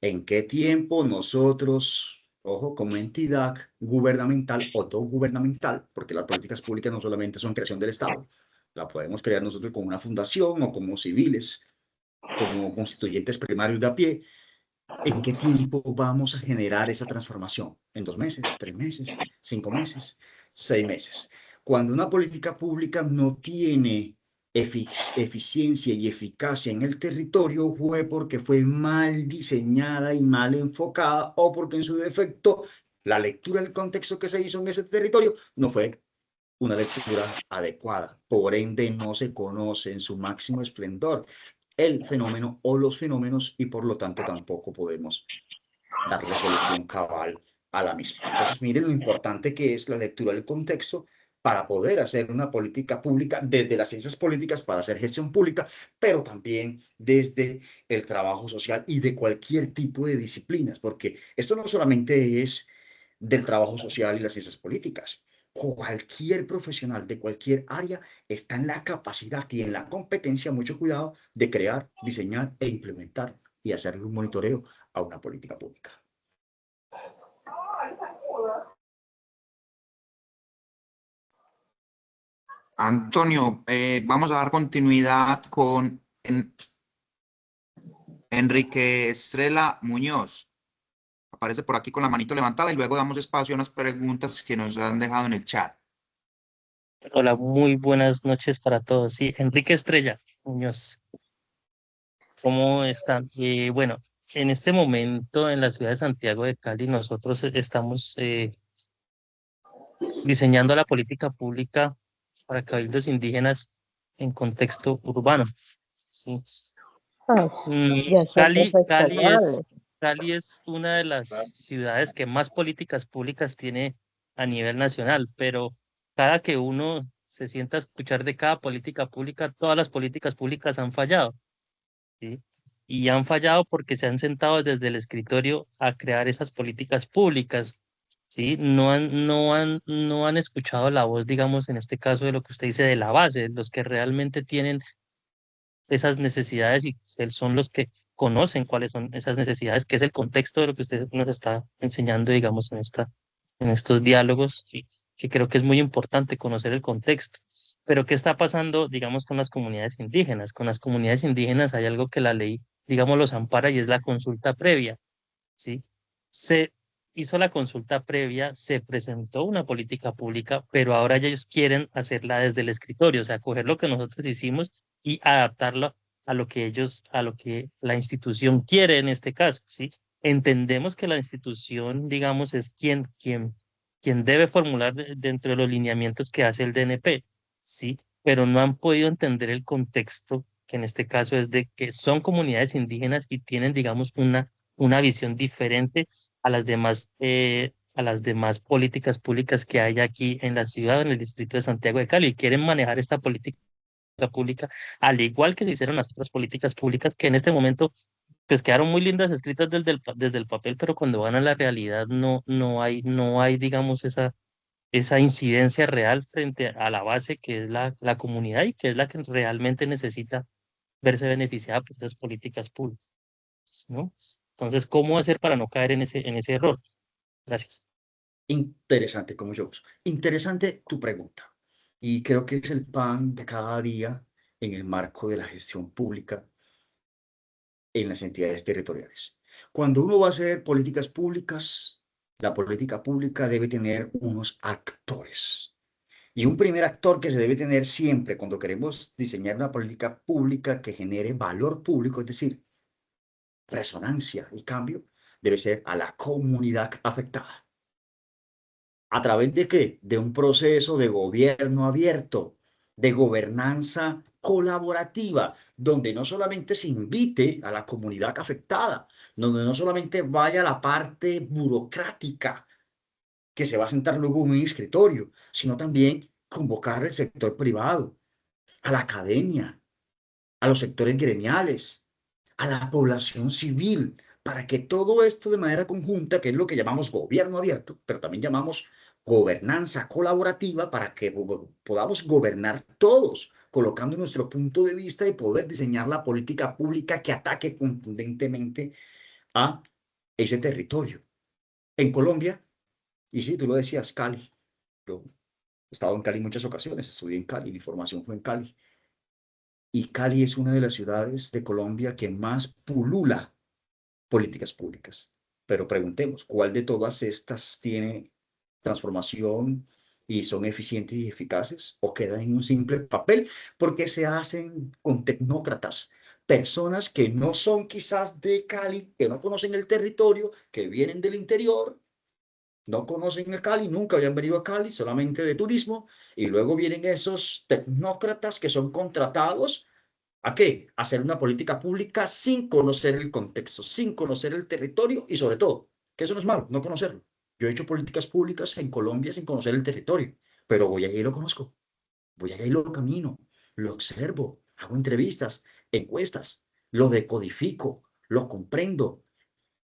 en qué tiempo nosotros, ojo, como entidad gubernamental o no gubernamental, porque las políticas públicas no solamente son creación del Estado, la podemos crear nosotros como una fundación o como civiles, como constituyentes primarios de a pie. ¿En qué tiempo vamos a generar esa transformación? ¿En 2 meses, 3 meses, 5 meses, 6 meses? Cuando una política pública no tiene eficiencia y eficacia en el territorio, fue porque fue mal diseñada y mal enfocada, o porque en su defecto la lectura del contexto que se hizo en ese territorio no fue una lectura adecuada. Por ende, no se conoce en su máximo esplendor el fenómeno o los fenómenos, y por lo tanto tampoco podemos darle solución cabal a la misma. Entonces, miren lo importante que es la lectura del contexto para poder hacer una política pública desde las ciencias políticas, para hacer gestión pública, pero también desde el trabajo social y de cualquier tipo de disciplinas, porque esto no solamente es del trabajo social y las ciencias políticas. Cualquier profesional de cualquier área está en la capacidad y en la competencia, mucho cuidado, de crear, diseñar e implementar y hacerle un monitoreo a una política pública. Antonio, vamos a dar continuidad con Enrique Estrella Muñoz. Aparece por aquí con la manito levantada y luego damos espacio a unas preguntas que nos han dejado en el chat. Hola, muy buenas noches para todos. Sí, Enrique Estrella Muñoz, ¿cómo están? Bueno, en este momento en la ciudad de Santiago de Cali nosotros estamos diseñando la política pública para cabildos indígenas en contexto urbano. Sí. Ah, ya son profesionales. Cali es una de las ciudades que más políticas públicas tiene a nivel nacional, pero cada que uno se sienta a escuchar de cada política pública, todas las políticas públicas han fallado. ¿sí? Y han fallado porque se han sentado desde el escritorio a crear esas políticas públicas, ¿sí? No han escuchado la voz, digamos, en este caso de lo que usted dice de la base, los que realmente tienen esas necesidades y son los que conocen cuáles son esas necesidades, que es el contexto de lo que usted nos está enseñando, digamos, en estos diálogos, sí, que creo que es muy importante conocer el contexto. Pero ¿qué está pasando, digamos, con las comunidades indígenas? Con las comunidades indígenas hay algo que la ley, digamos, los ampara y es la consulta previa, ¿sí? Se hizo la consulta previa, se presentó una política pública, pero ahora ellos quieren hacerla desde el escritorio, o sea, coger lo que nosotros hicimos y adaptarlo a lo que ellos, a lo que la institución quiere en este caso, ¿sí? Entendemos que la institución, digamos, es quien debe formular dentro de los lineamientos que hace el DNP, ¿sí? Pero no han podido entender el contexto, que en este caso es de que son comunidades indígenas y tienen, digamos, una visión diferente a las demás políticas públicas que hay aquí en la ciudad, en el distrito de Santiago de Cali. Quieren manejar esta política pública, al igual que se hicieron las otras políticas públicas que en este momento pues quedaron muy lindas escritas desde el papel, pero cuando van a la realidad no hay, digamos, esa incidencia real frente a la base que es la comunidad y que es la que realmente necesita verse beneficiada por estas políticas públicas, ¿no? Entonces, ¿cómo hacer para no caer en ese error? Gracias. Interesante, como yo. Interesante tu pregunta. Y creo que es el pan de cada día en el marco de la gestión pública en las entidades territoriales. Cuando uno va a hacer políticas públicas, la política pública debe tener unos actores. Y un primer actor que se debe tener siempre cuando queremos diseñar una política pública que genere valor público, es decir, resonancia y cambio, debe ser a la comunidad afectada. ¿A través de qué? De un proceso de gobierno abierto, de gobernanza colaborativa, donde no solamente se invite a la comunidad afectada, donde no solamente vaya la parte burocrática que se va a sentar luego en un escritorio, sino también convocar al sector privado, a la academia, a los sectores gremiales, a la población civil, para que todo esto de manera conjunta, que es lo que llamamos gobierno abierto, pero también llamamos gobernanza colaborativa, para que podamos gobernar todos, colocando nuestro punto de vista y poder diseñar la política pública que ataque contundentemente a ese territorio. En Colombia, y sí, tú lo decías, Cali. Yo he estado en Cali en muchas ocasiones, estudié en Cali, mi formación fue en Cali. Y Cali es una de las ciudades de Colombia que más pulula políticas públicas. Pero preguntemos, ¿cuál de todas estas tiene transformación y son eficientes y eficaces o quedan en un simple papel? Porque se hacen con tecnócratas, personas que no son quizás de Cali, que no conocen el territorio, que vienen del interior, no conocen a Cali, nunca habían venido a Cali, solamente de turismo, y luego vienen esos tecnócratas que son contratados. ¿A qué? A hacer una política pública sin conocer el contexto, sin conocer el territorio y sobre todo, que eso no es malo, no conocerlo. Yo he hecho políticas públicas en Colombia sin conocer el territorio, pero voy allá y lo conozco, voy allá y lo camino, lo observo, hago entrevistas, encuestas, lo decodifico, lo comprendo,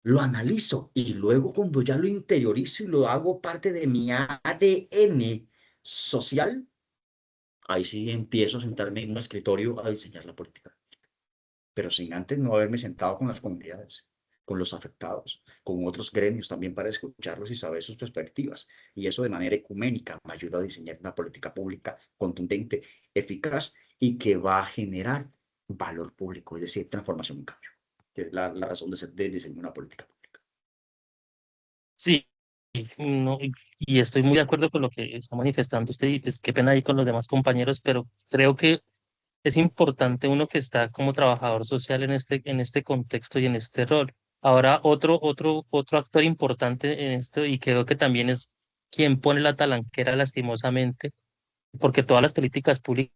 lo analizo y luego cuando ya lo interiorizo y lo hago parte de mi ADN social, ahí sí empiezo a sentarme en un escritorio a diseñar la política. Pero sin antes no haberme sentado con las comunidades, con los afectados, con otros gremios también para escucharlos y saber sus perspectivas. Y eso de manera ecuménica me ayuda a diseñar una política pública contundente, eficaz y que va a generar valor público, es decir, transformación en cambio, que es la razón de ser de diseñar una política pública. Sí, no, y estoy muy de acuerdo con lo que está manifestando usted y pues qué pena ahí con los demás compañeros, pero creo que es importante uno que está como trabajador social en este contexto y en este rol. Ahora, otro actor importante en esto, y creo que también es quien pone la talanquera lastimosamente, porque todas las políticas públicas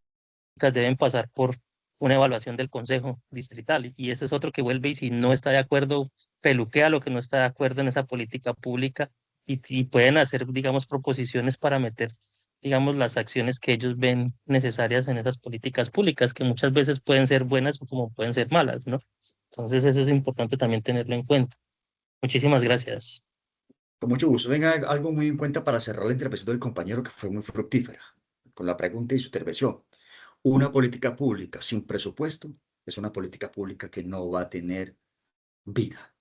deben pasar por una evaluación del Consejo Distrital, y ese es otro que vuelve y si no está de acuerdo, peluquea lo que no está de acuerdo en esa política pública y pueden hacer, digamos, proposiciones para meter digamos, las acciones que ellos ven necesarias en esas políticas públicas, que muchas veces pueden ser buenas o como pueden ser malas, ¿no? Entonces eso es importante también tenerlo en cuenta. Muchísimas gracias. Con mucho gusto. Venga, algo muy en cuenta para cerrar la intervención del compañero que fue muy fructífera con la pregunta y su intervención. Una política pública sin presupuesto es una política pública que no va a tener vida.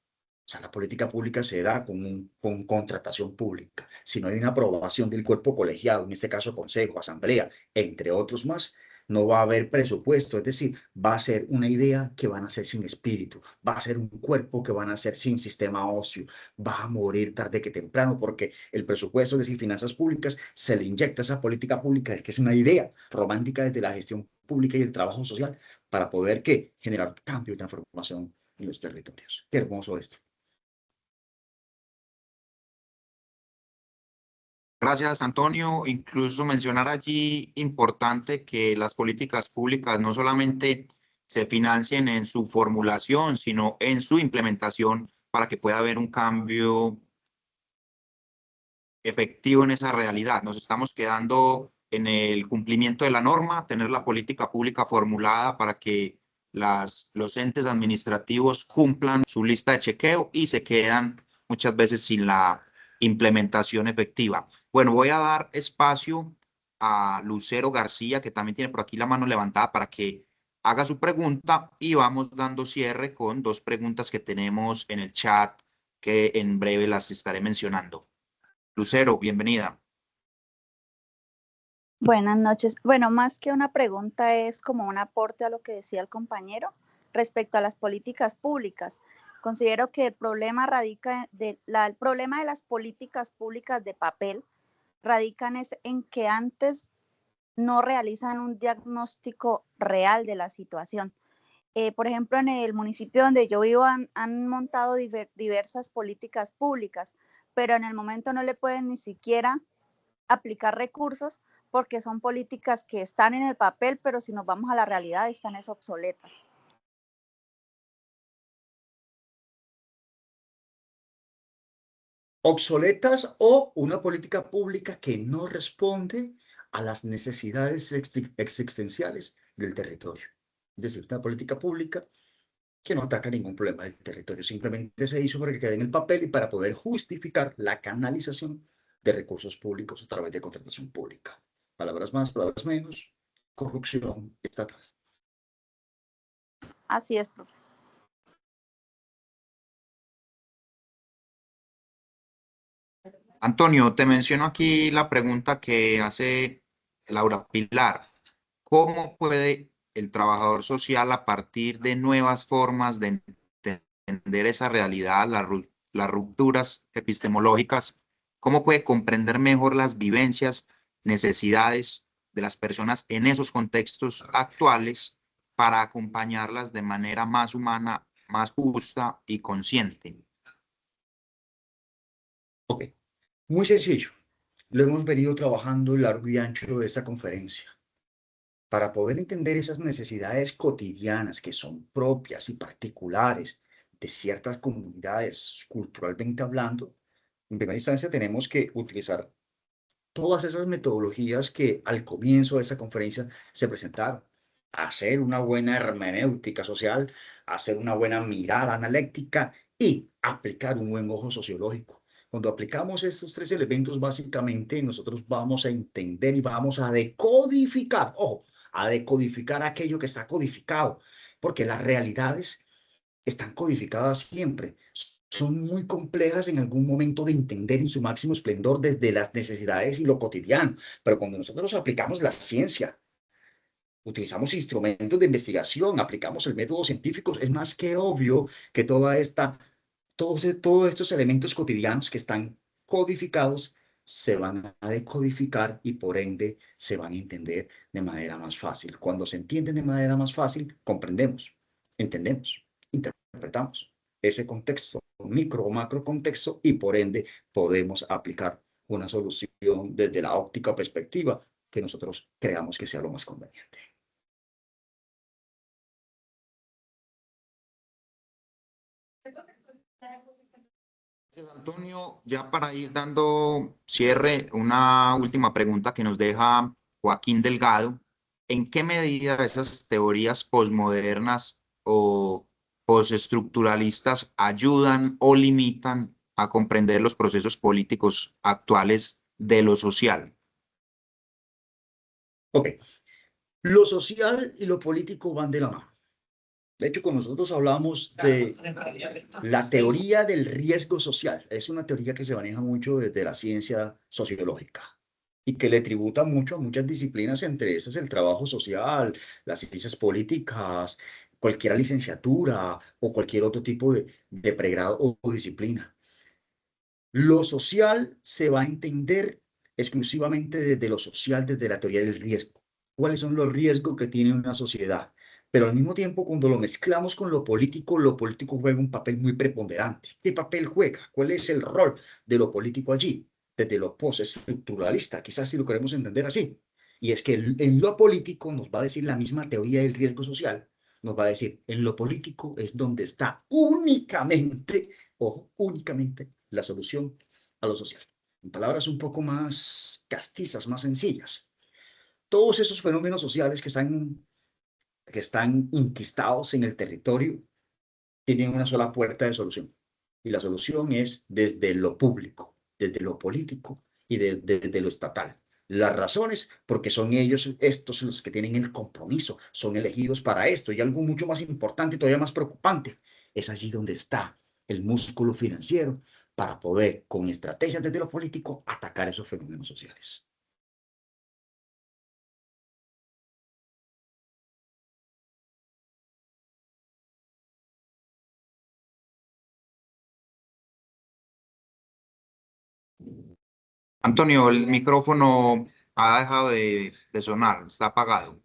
O sea, la política pública se da con contratación pública. Si no hay una aprobación del cuerpo colegiado, en este caso consejo, asamblea, entre otros más, no va a haber presupuesto. Es decir, va a ser una idea que van a ser sin espíritu, va a ser un cuerpo que van a ser sin sistema óseo, va a morir tarde que temprano porque el presupuesto, es decir, finanzas públicas, se le inyecta a esa política pública, que es una idea romántica desde la gestión pública y el trabajo social para poder ¿qué? Generar cambio y transformación en los territorios. Qué hermoso esto. Gracias, Antonio. Incluso mencionar allí importante que las políticas públicas no solamente se financien en su formulación, sino en su implementación para que pueda haber un cambio efectivo en esa realidad. Nos estamos quedando en el cumplimiento de la norma, tener la política pública formulada para que los entes administrativos cumplan su lista de chequeo y se quedan muchas veces sin la implementación efectiva. Bueno, voy a dar espacio a Lucero García, que también tiene por aquí la mano levantada para que haga su pregunta y vamos dando cierre con dos preguntas que tenemos en el chat que en breve las estaré mencionando. Lucero, bienvenida. Buenas noches. Bueno, más que una pregunta es como un aporte a lo que decía el compañero respecto a las políticas públicas. Considero que el problema el problema de las políticas públicas de papel radican en que antes no realizan un diagnóstico real de la situación. Por ejemplo, en el municipio donde yo vivo han montado diversas políticas públicas, pero en el momento no le pueden ni siquiera aplicar recursos porque son políticas que están en el papel, pero si nos vamos a la realidad están obsoletas. Obsoletas o una política pública que no responde a las necesidades existenciales del territorio. Es decir, una política pública que no ataca ningún problema del territorio, simplemente se hizo para que quede en el papel y para poder justificar la canalización de recursos públicos a través de contratación pública. Palabras más, palabras menos, corrupción estatal. Así es, profe. Antonio, te menciono aquí la pregunta que hace Laura Pilar. ¿Cómo puede el trabajador social, a partir de nuevas formas de entender esa realidad, las rupturas epistemológicas, cómo puede comprender mejor las vivencias, necesidades de las personas en esos contextos actuales para acompañarlas de manera más humana, más justa y consciente? Ok, muy sencillo. Lo hemos venido trabajando largo y ancho de esta conferencia. Para poder entender esas necesidades cotidianas que son propias y particulares de ciertas comunidades, culturalmente hablando, en primera instancia tenemos que utilizar todas esas metodologías que al comienzo de esa conferencia se presentaron. Hacer una buena hermenéutica social, hacer una buena mirada analítica y aplicar un buen ojo sociológico. Cuando aplicamos estos tres elementos, básicamente nosotros vamos a entender y vamos a decodificar, ojo, a decodificar aquello que está codificado, porque las realidades están codificadas siempre. Son muy complejas en algún momento de entender en su máximo esplendor desde las necesidades y lo cotidiano, pero cuando nosotros aplicamos la ciencia, utilizamos instrumentos de investigación, aplicamos el método científico, es más que obvio que todos estos elementos cotidianos que están codificados se van a decodificar y por ende se van a entender de manera más fácil. Cuando se entienden de manera más fácil, comprendemos, entendemos, interpretamos ese contexto, micro o macro contexto, y por ende podemos aplicar una solución desde la óptica o perspectiva que nosotros creamos que sea lo más conveniente. Gracias, Antonio. Ya para ir dando cierre, una última pregunta que nos deja Joaquín Delgado. ¿En qué medida esas teorías posmodernas o postestructuralistas ayudan o limitan a comprender los procesos políticos actuales de lo social? Ok, lo social y lo político van de la mano. De hecho, cuando nosotros hablamos de la teoría del riesgo social, es una teoría que se maneja mucho desde la ciencia sociológica y que le tributa mucho a muchas disciplinas, entre esas el trabajo social, las ciencias políticas, cualquier licenciatura o cualquier otro tipo de pregrado o disciplina. Lo social se va a entender exclusivamente desde lo social, desde la teoría del riesgo. ¿Cuáles son los riesgos que tiene una sociedad? Pero al mismo tiempo, cuando lo mezclamos con lo político juega un papel muy preponderante. ¿Qué papel juega? ¿Cuál es el rol de lo político allí? Desde lo postestructuralista, quizás si lo queremos entender así. Y es que en lo político nos va a decir la misma teoría del riesgo social, nos va a decir, en lo político es donde está únicamente, ojo, únicamente la solución a lo social. En palabras un poco más castizas, más sencillas. Todos esos fenómenos sociales que están inquistados en el territorio tienen una sola puerta de solución. Y la solución es desde lo público, desde lo político y desde lo estatal. Las razones, porque son ellos, estos los que tienen el compromiso, son elegidos para esto. Y algo mucho más importante y todavía más preocupante, es allí donde está el músculo financiero para poder, con estrategias desde lo político, atacar esos fenómenos sociales. Antonio, el micrófono ha dejado de sonar, está apagado.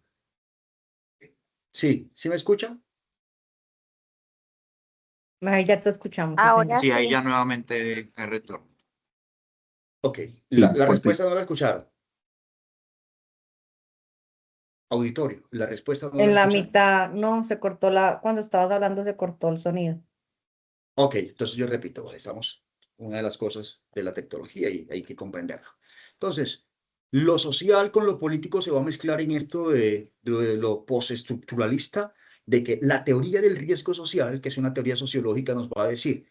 Sí, ¿sí me escucha? Ahí ya te escuchamos, sí, Ahora señor. Sí, ahí sí. ya nuevamente hay retorno. Ok, Sí, la respuesta no la escucharon. Auditorio, la respuesta no la En la escucharon. mitad, no, se cortó cuando estabas hablando se cortó el sonido. Ok, entonces yo repito, vale, estamos una de las cosas de la tecnología y hay que comprenderlo. Entonces, lo social con lo político se va a mezclar en esto de lo postestructuralista, de que la teoría del riesgo social, que es una teoría sociológica, nos va a decir,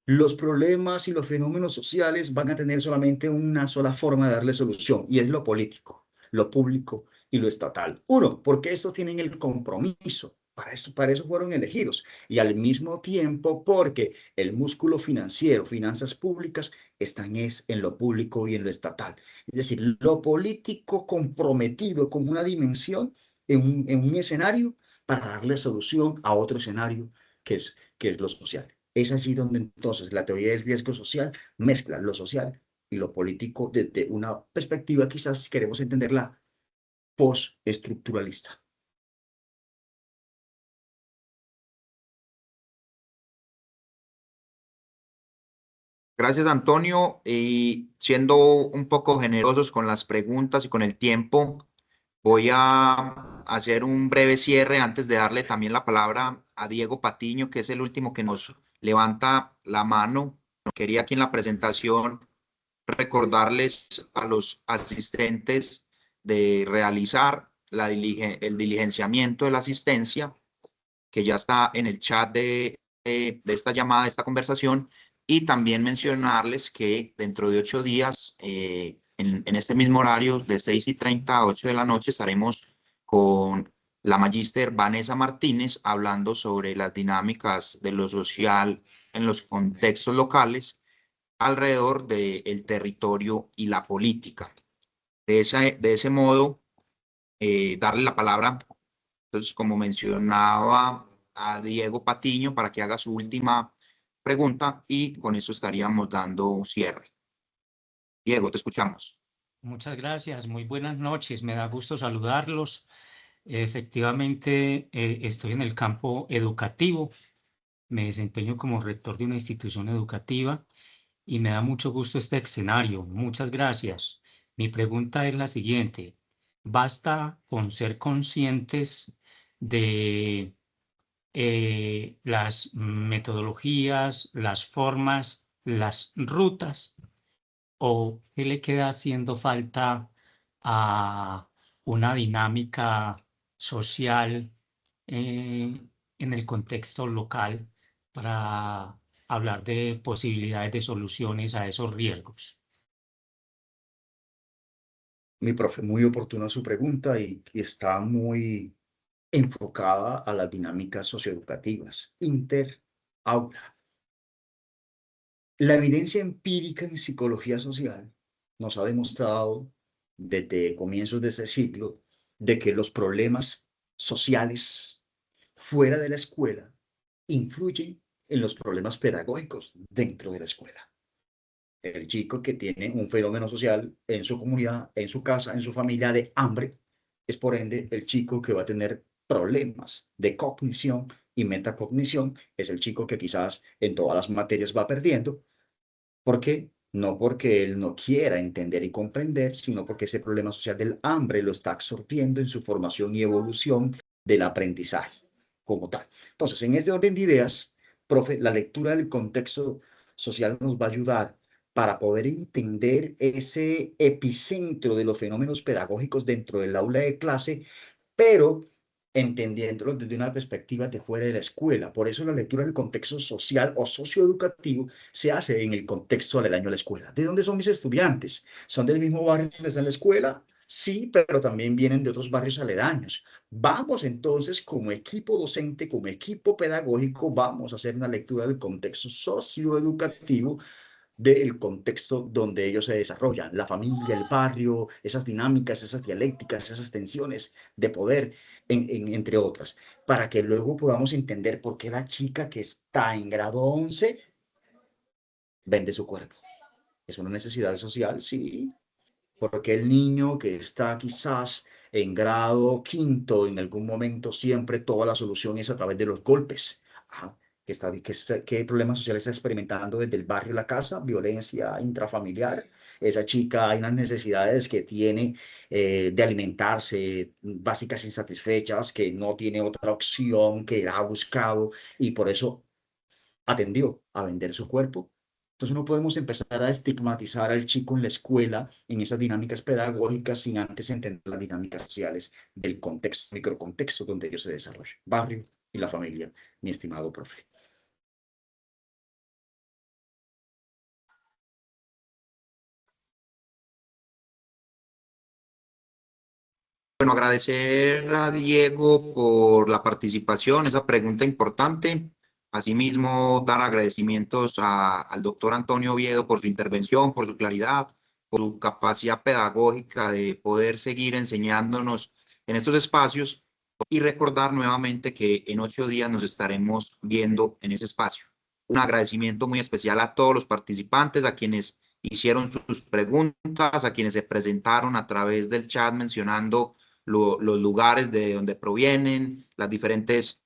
los problemas y los fenómenos sociales van a tener solamente una sola forma de darle solución, y es lo político, lo público y lo estatal. Uno, porque estos tienen el compromiso, para eso fueron elegidos, y al mismo tiempo porque el músculo financiero, finanzas públicas, están en lo público y en lo estatal. Es decir, lo político comprometido con una dimensión en un escenario para darle solución a otro escenario que es lo social. Es allí donde entonces la teoría del riesgo social mezcla lo social y lo político desde una perspectiva quizás si queremos entenderla postestructuralista. Gracias, Antonio. Y siendo un poco generosos con las preguntas y con el tiempo, voy a hacer un breve cierre antes de darle también la palabra a Diego Patiño, que es el último que nos levanta la mano. Quería aquí en la presentación recordarles a los asistentes de realizar el diligenciamiento de la asistencia, que ya está en el chat de esta llamada, de esta conversación, y también mencionarles que dentro de 8 días, en este mismo horario, de 6:30 a 8 de la noche, estaremos con la magíster Vanessa Martínez hablando sobre las dinámicas de lo social en los contextos locales alrededor del territorio y la política. De ese modo, darle la palabra, entonces, como mencionaba, a Diego Patiño para que haga su última pregunta y con eso estaríamos dando cierre. Diego, te escuchamos. Muchas gracias, muy buenas noches, me da gusto saludarlos. Efectivamente, estoy en el campo educativo, me desempeño como rector de una institución educativa y me da mucho gusto este escenario. Muchas gracias. Mi pregunta es la siguiente. ¿Basta con ser conscientes de las metodologías, las formas, las rutas o qué le queda haciendo falta a una dinámica social en el contexto local para hablar de posibilidades de soluciones a esos riesgos? Mi profe, muy oportuna su pregunta y está muy enfocada a las dinámicas socioeducativas, inter-aula. La evidencia empírica en psicología social nos ha demostrado desde comienzos de ese siglo de que los problemas sociales fuera de la escuela influyen en los problemas pedagógicos dentro de la escuela. El chico que tiene un fenómeno social en su comunidad, en su casa, en su familia de hambre, es por ende el chico que va a tener problemas de cognición y metacognición, es el chico que quizás en todas las materias va perdiendo. ¿Por qué? No porque él no quiera entender y comprender, sino porque ese problema social del hambre lo está absorbiendo en su formación y evolución del aprendizaje como tal. Entonces, en este orden de ideas, profe, la lectura del contexto social nos va a ayudar para poder entender ese epicentro de los fenómenos pedagógicos dentro del aula de clase, pero entendiéndolo desde una perspectiva de fuera de la escuela. Por eso la lectura del contexto social o socioeducativo se hace en el contexto aledaño a la escuela. ¿De dónde son mis estudiantes? ¿Son del mismo barrio donde está la escuela? Sí, pero también vienen de otros barrios aledaños. Vamos entonces como equipo docente, como equipo pedagógico, vamos a hacer una lectura del contexto socioeducativo del contexto donde ellos se desarrollan, la familia, el barrio, esas dinámicas, esas dialécticas, esas tensiones de poder, entre otras, para que luego podamos entender por qué la chica que está en grado 11 vende su cuerpo. ¿Es una necesidad social? Sí. Porque el niño que está quizás en grado quinto, en algún momento, siempre toda la solución es a través de los golpes. Ajá. ¿Qué problemas sociales está experimentando desde el barrio a la casa? Violencia intrafamiliar. Esa chica hay unas necesidades que tiene de alimentarse, básicas insatisfechas, que no tiene otra opción, que ha buscado y por eso atendió a vender su cuerpo. Entonces no podemos empezar a estigmatizar al chico en la escuela, en esas dinámicas pedagógicas, sin antes entender las dinámicas sociales del contexto, microcontexto donde ellos se desarrollan, barrio y la familia, mi estimado profe. Bueno, agradecer a Diego por la participación, esa pregunta importante. Asimismo, dar agradecimientos al doctor Antonio Oviedo por su intervención, por su claridad, por su capacidad pedagógica de poder seguir enseñándonos en estos espacios y recordar nuevamente que en 8 días nos estaremos viendo en ese espacio. Un agradecimiento muy especial a todos los participantes, a quienes hicieron sus preguntas, a quienes se presentaron a través del chat mencionando los lugares de donde provienen, las diferentes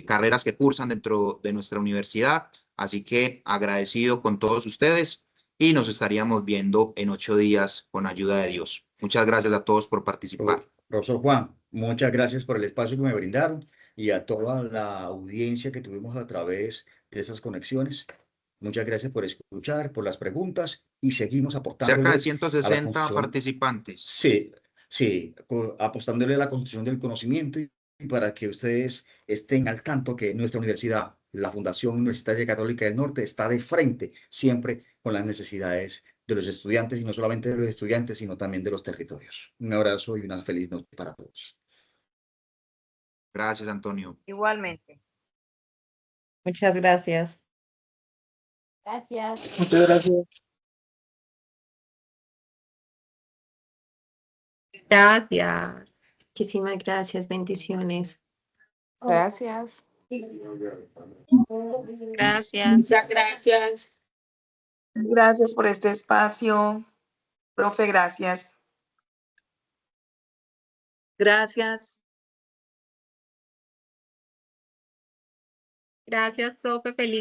carreras que cursan dentro de nuestra universidad. Así que agradecido con todos ustedes y nos estaríamos viendo en 8 días con ayuda de Dios. Muchas gracias a todos por participar. Profesor Juan, muchas gracias por el espacio que me brindaron y a toda la audiencia que tuvimos a través de esas conexiones. Muchas gracias por escuchar, por las preguntas y seguimos Cerca de aportándoles a la 160 construcción. participantes. Sí, sí, apostándole a la construcción del conocimiento y para que ustedes estén al tanto que nuestra universidad, la Fundación Universitaria Católica del Norte, está de frente siempre con las necesidades de los estudiantes y no solamente de los estudiantes, sino también de los territorios. Un abrazo y una feliz noche para todos. Gracias, Antonio. Igualmente. Muchas gracias. Gracias. Muchas gracias. Gracias. Muchísimas gracias. Bendiciones. Gracias. Gracias. Muchas gracias. Gracias por este espacio. Profe, gracias. Gracias. Gracias, profe. Feliz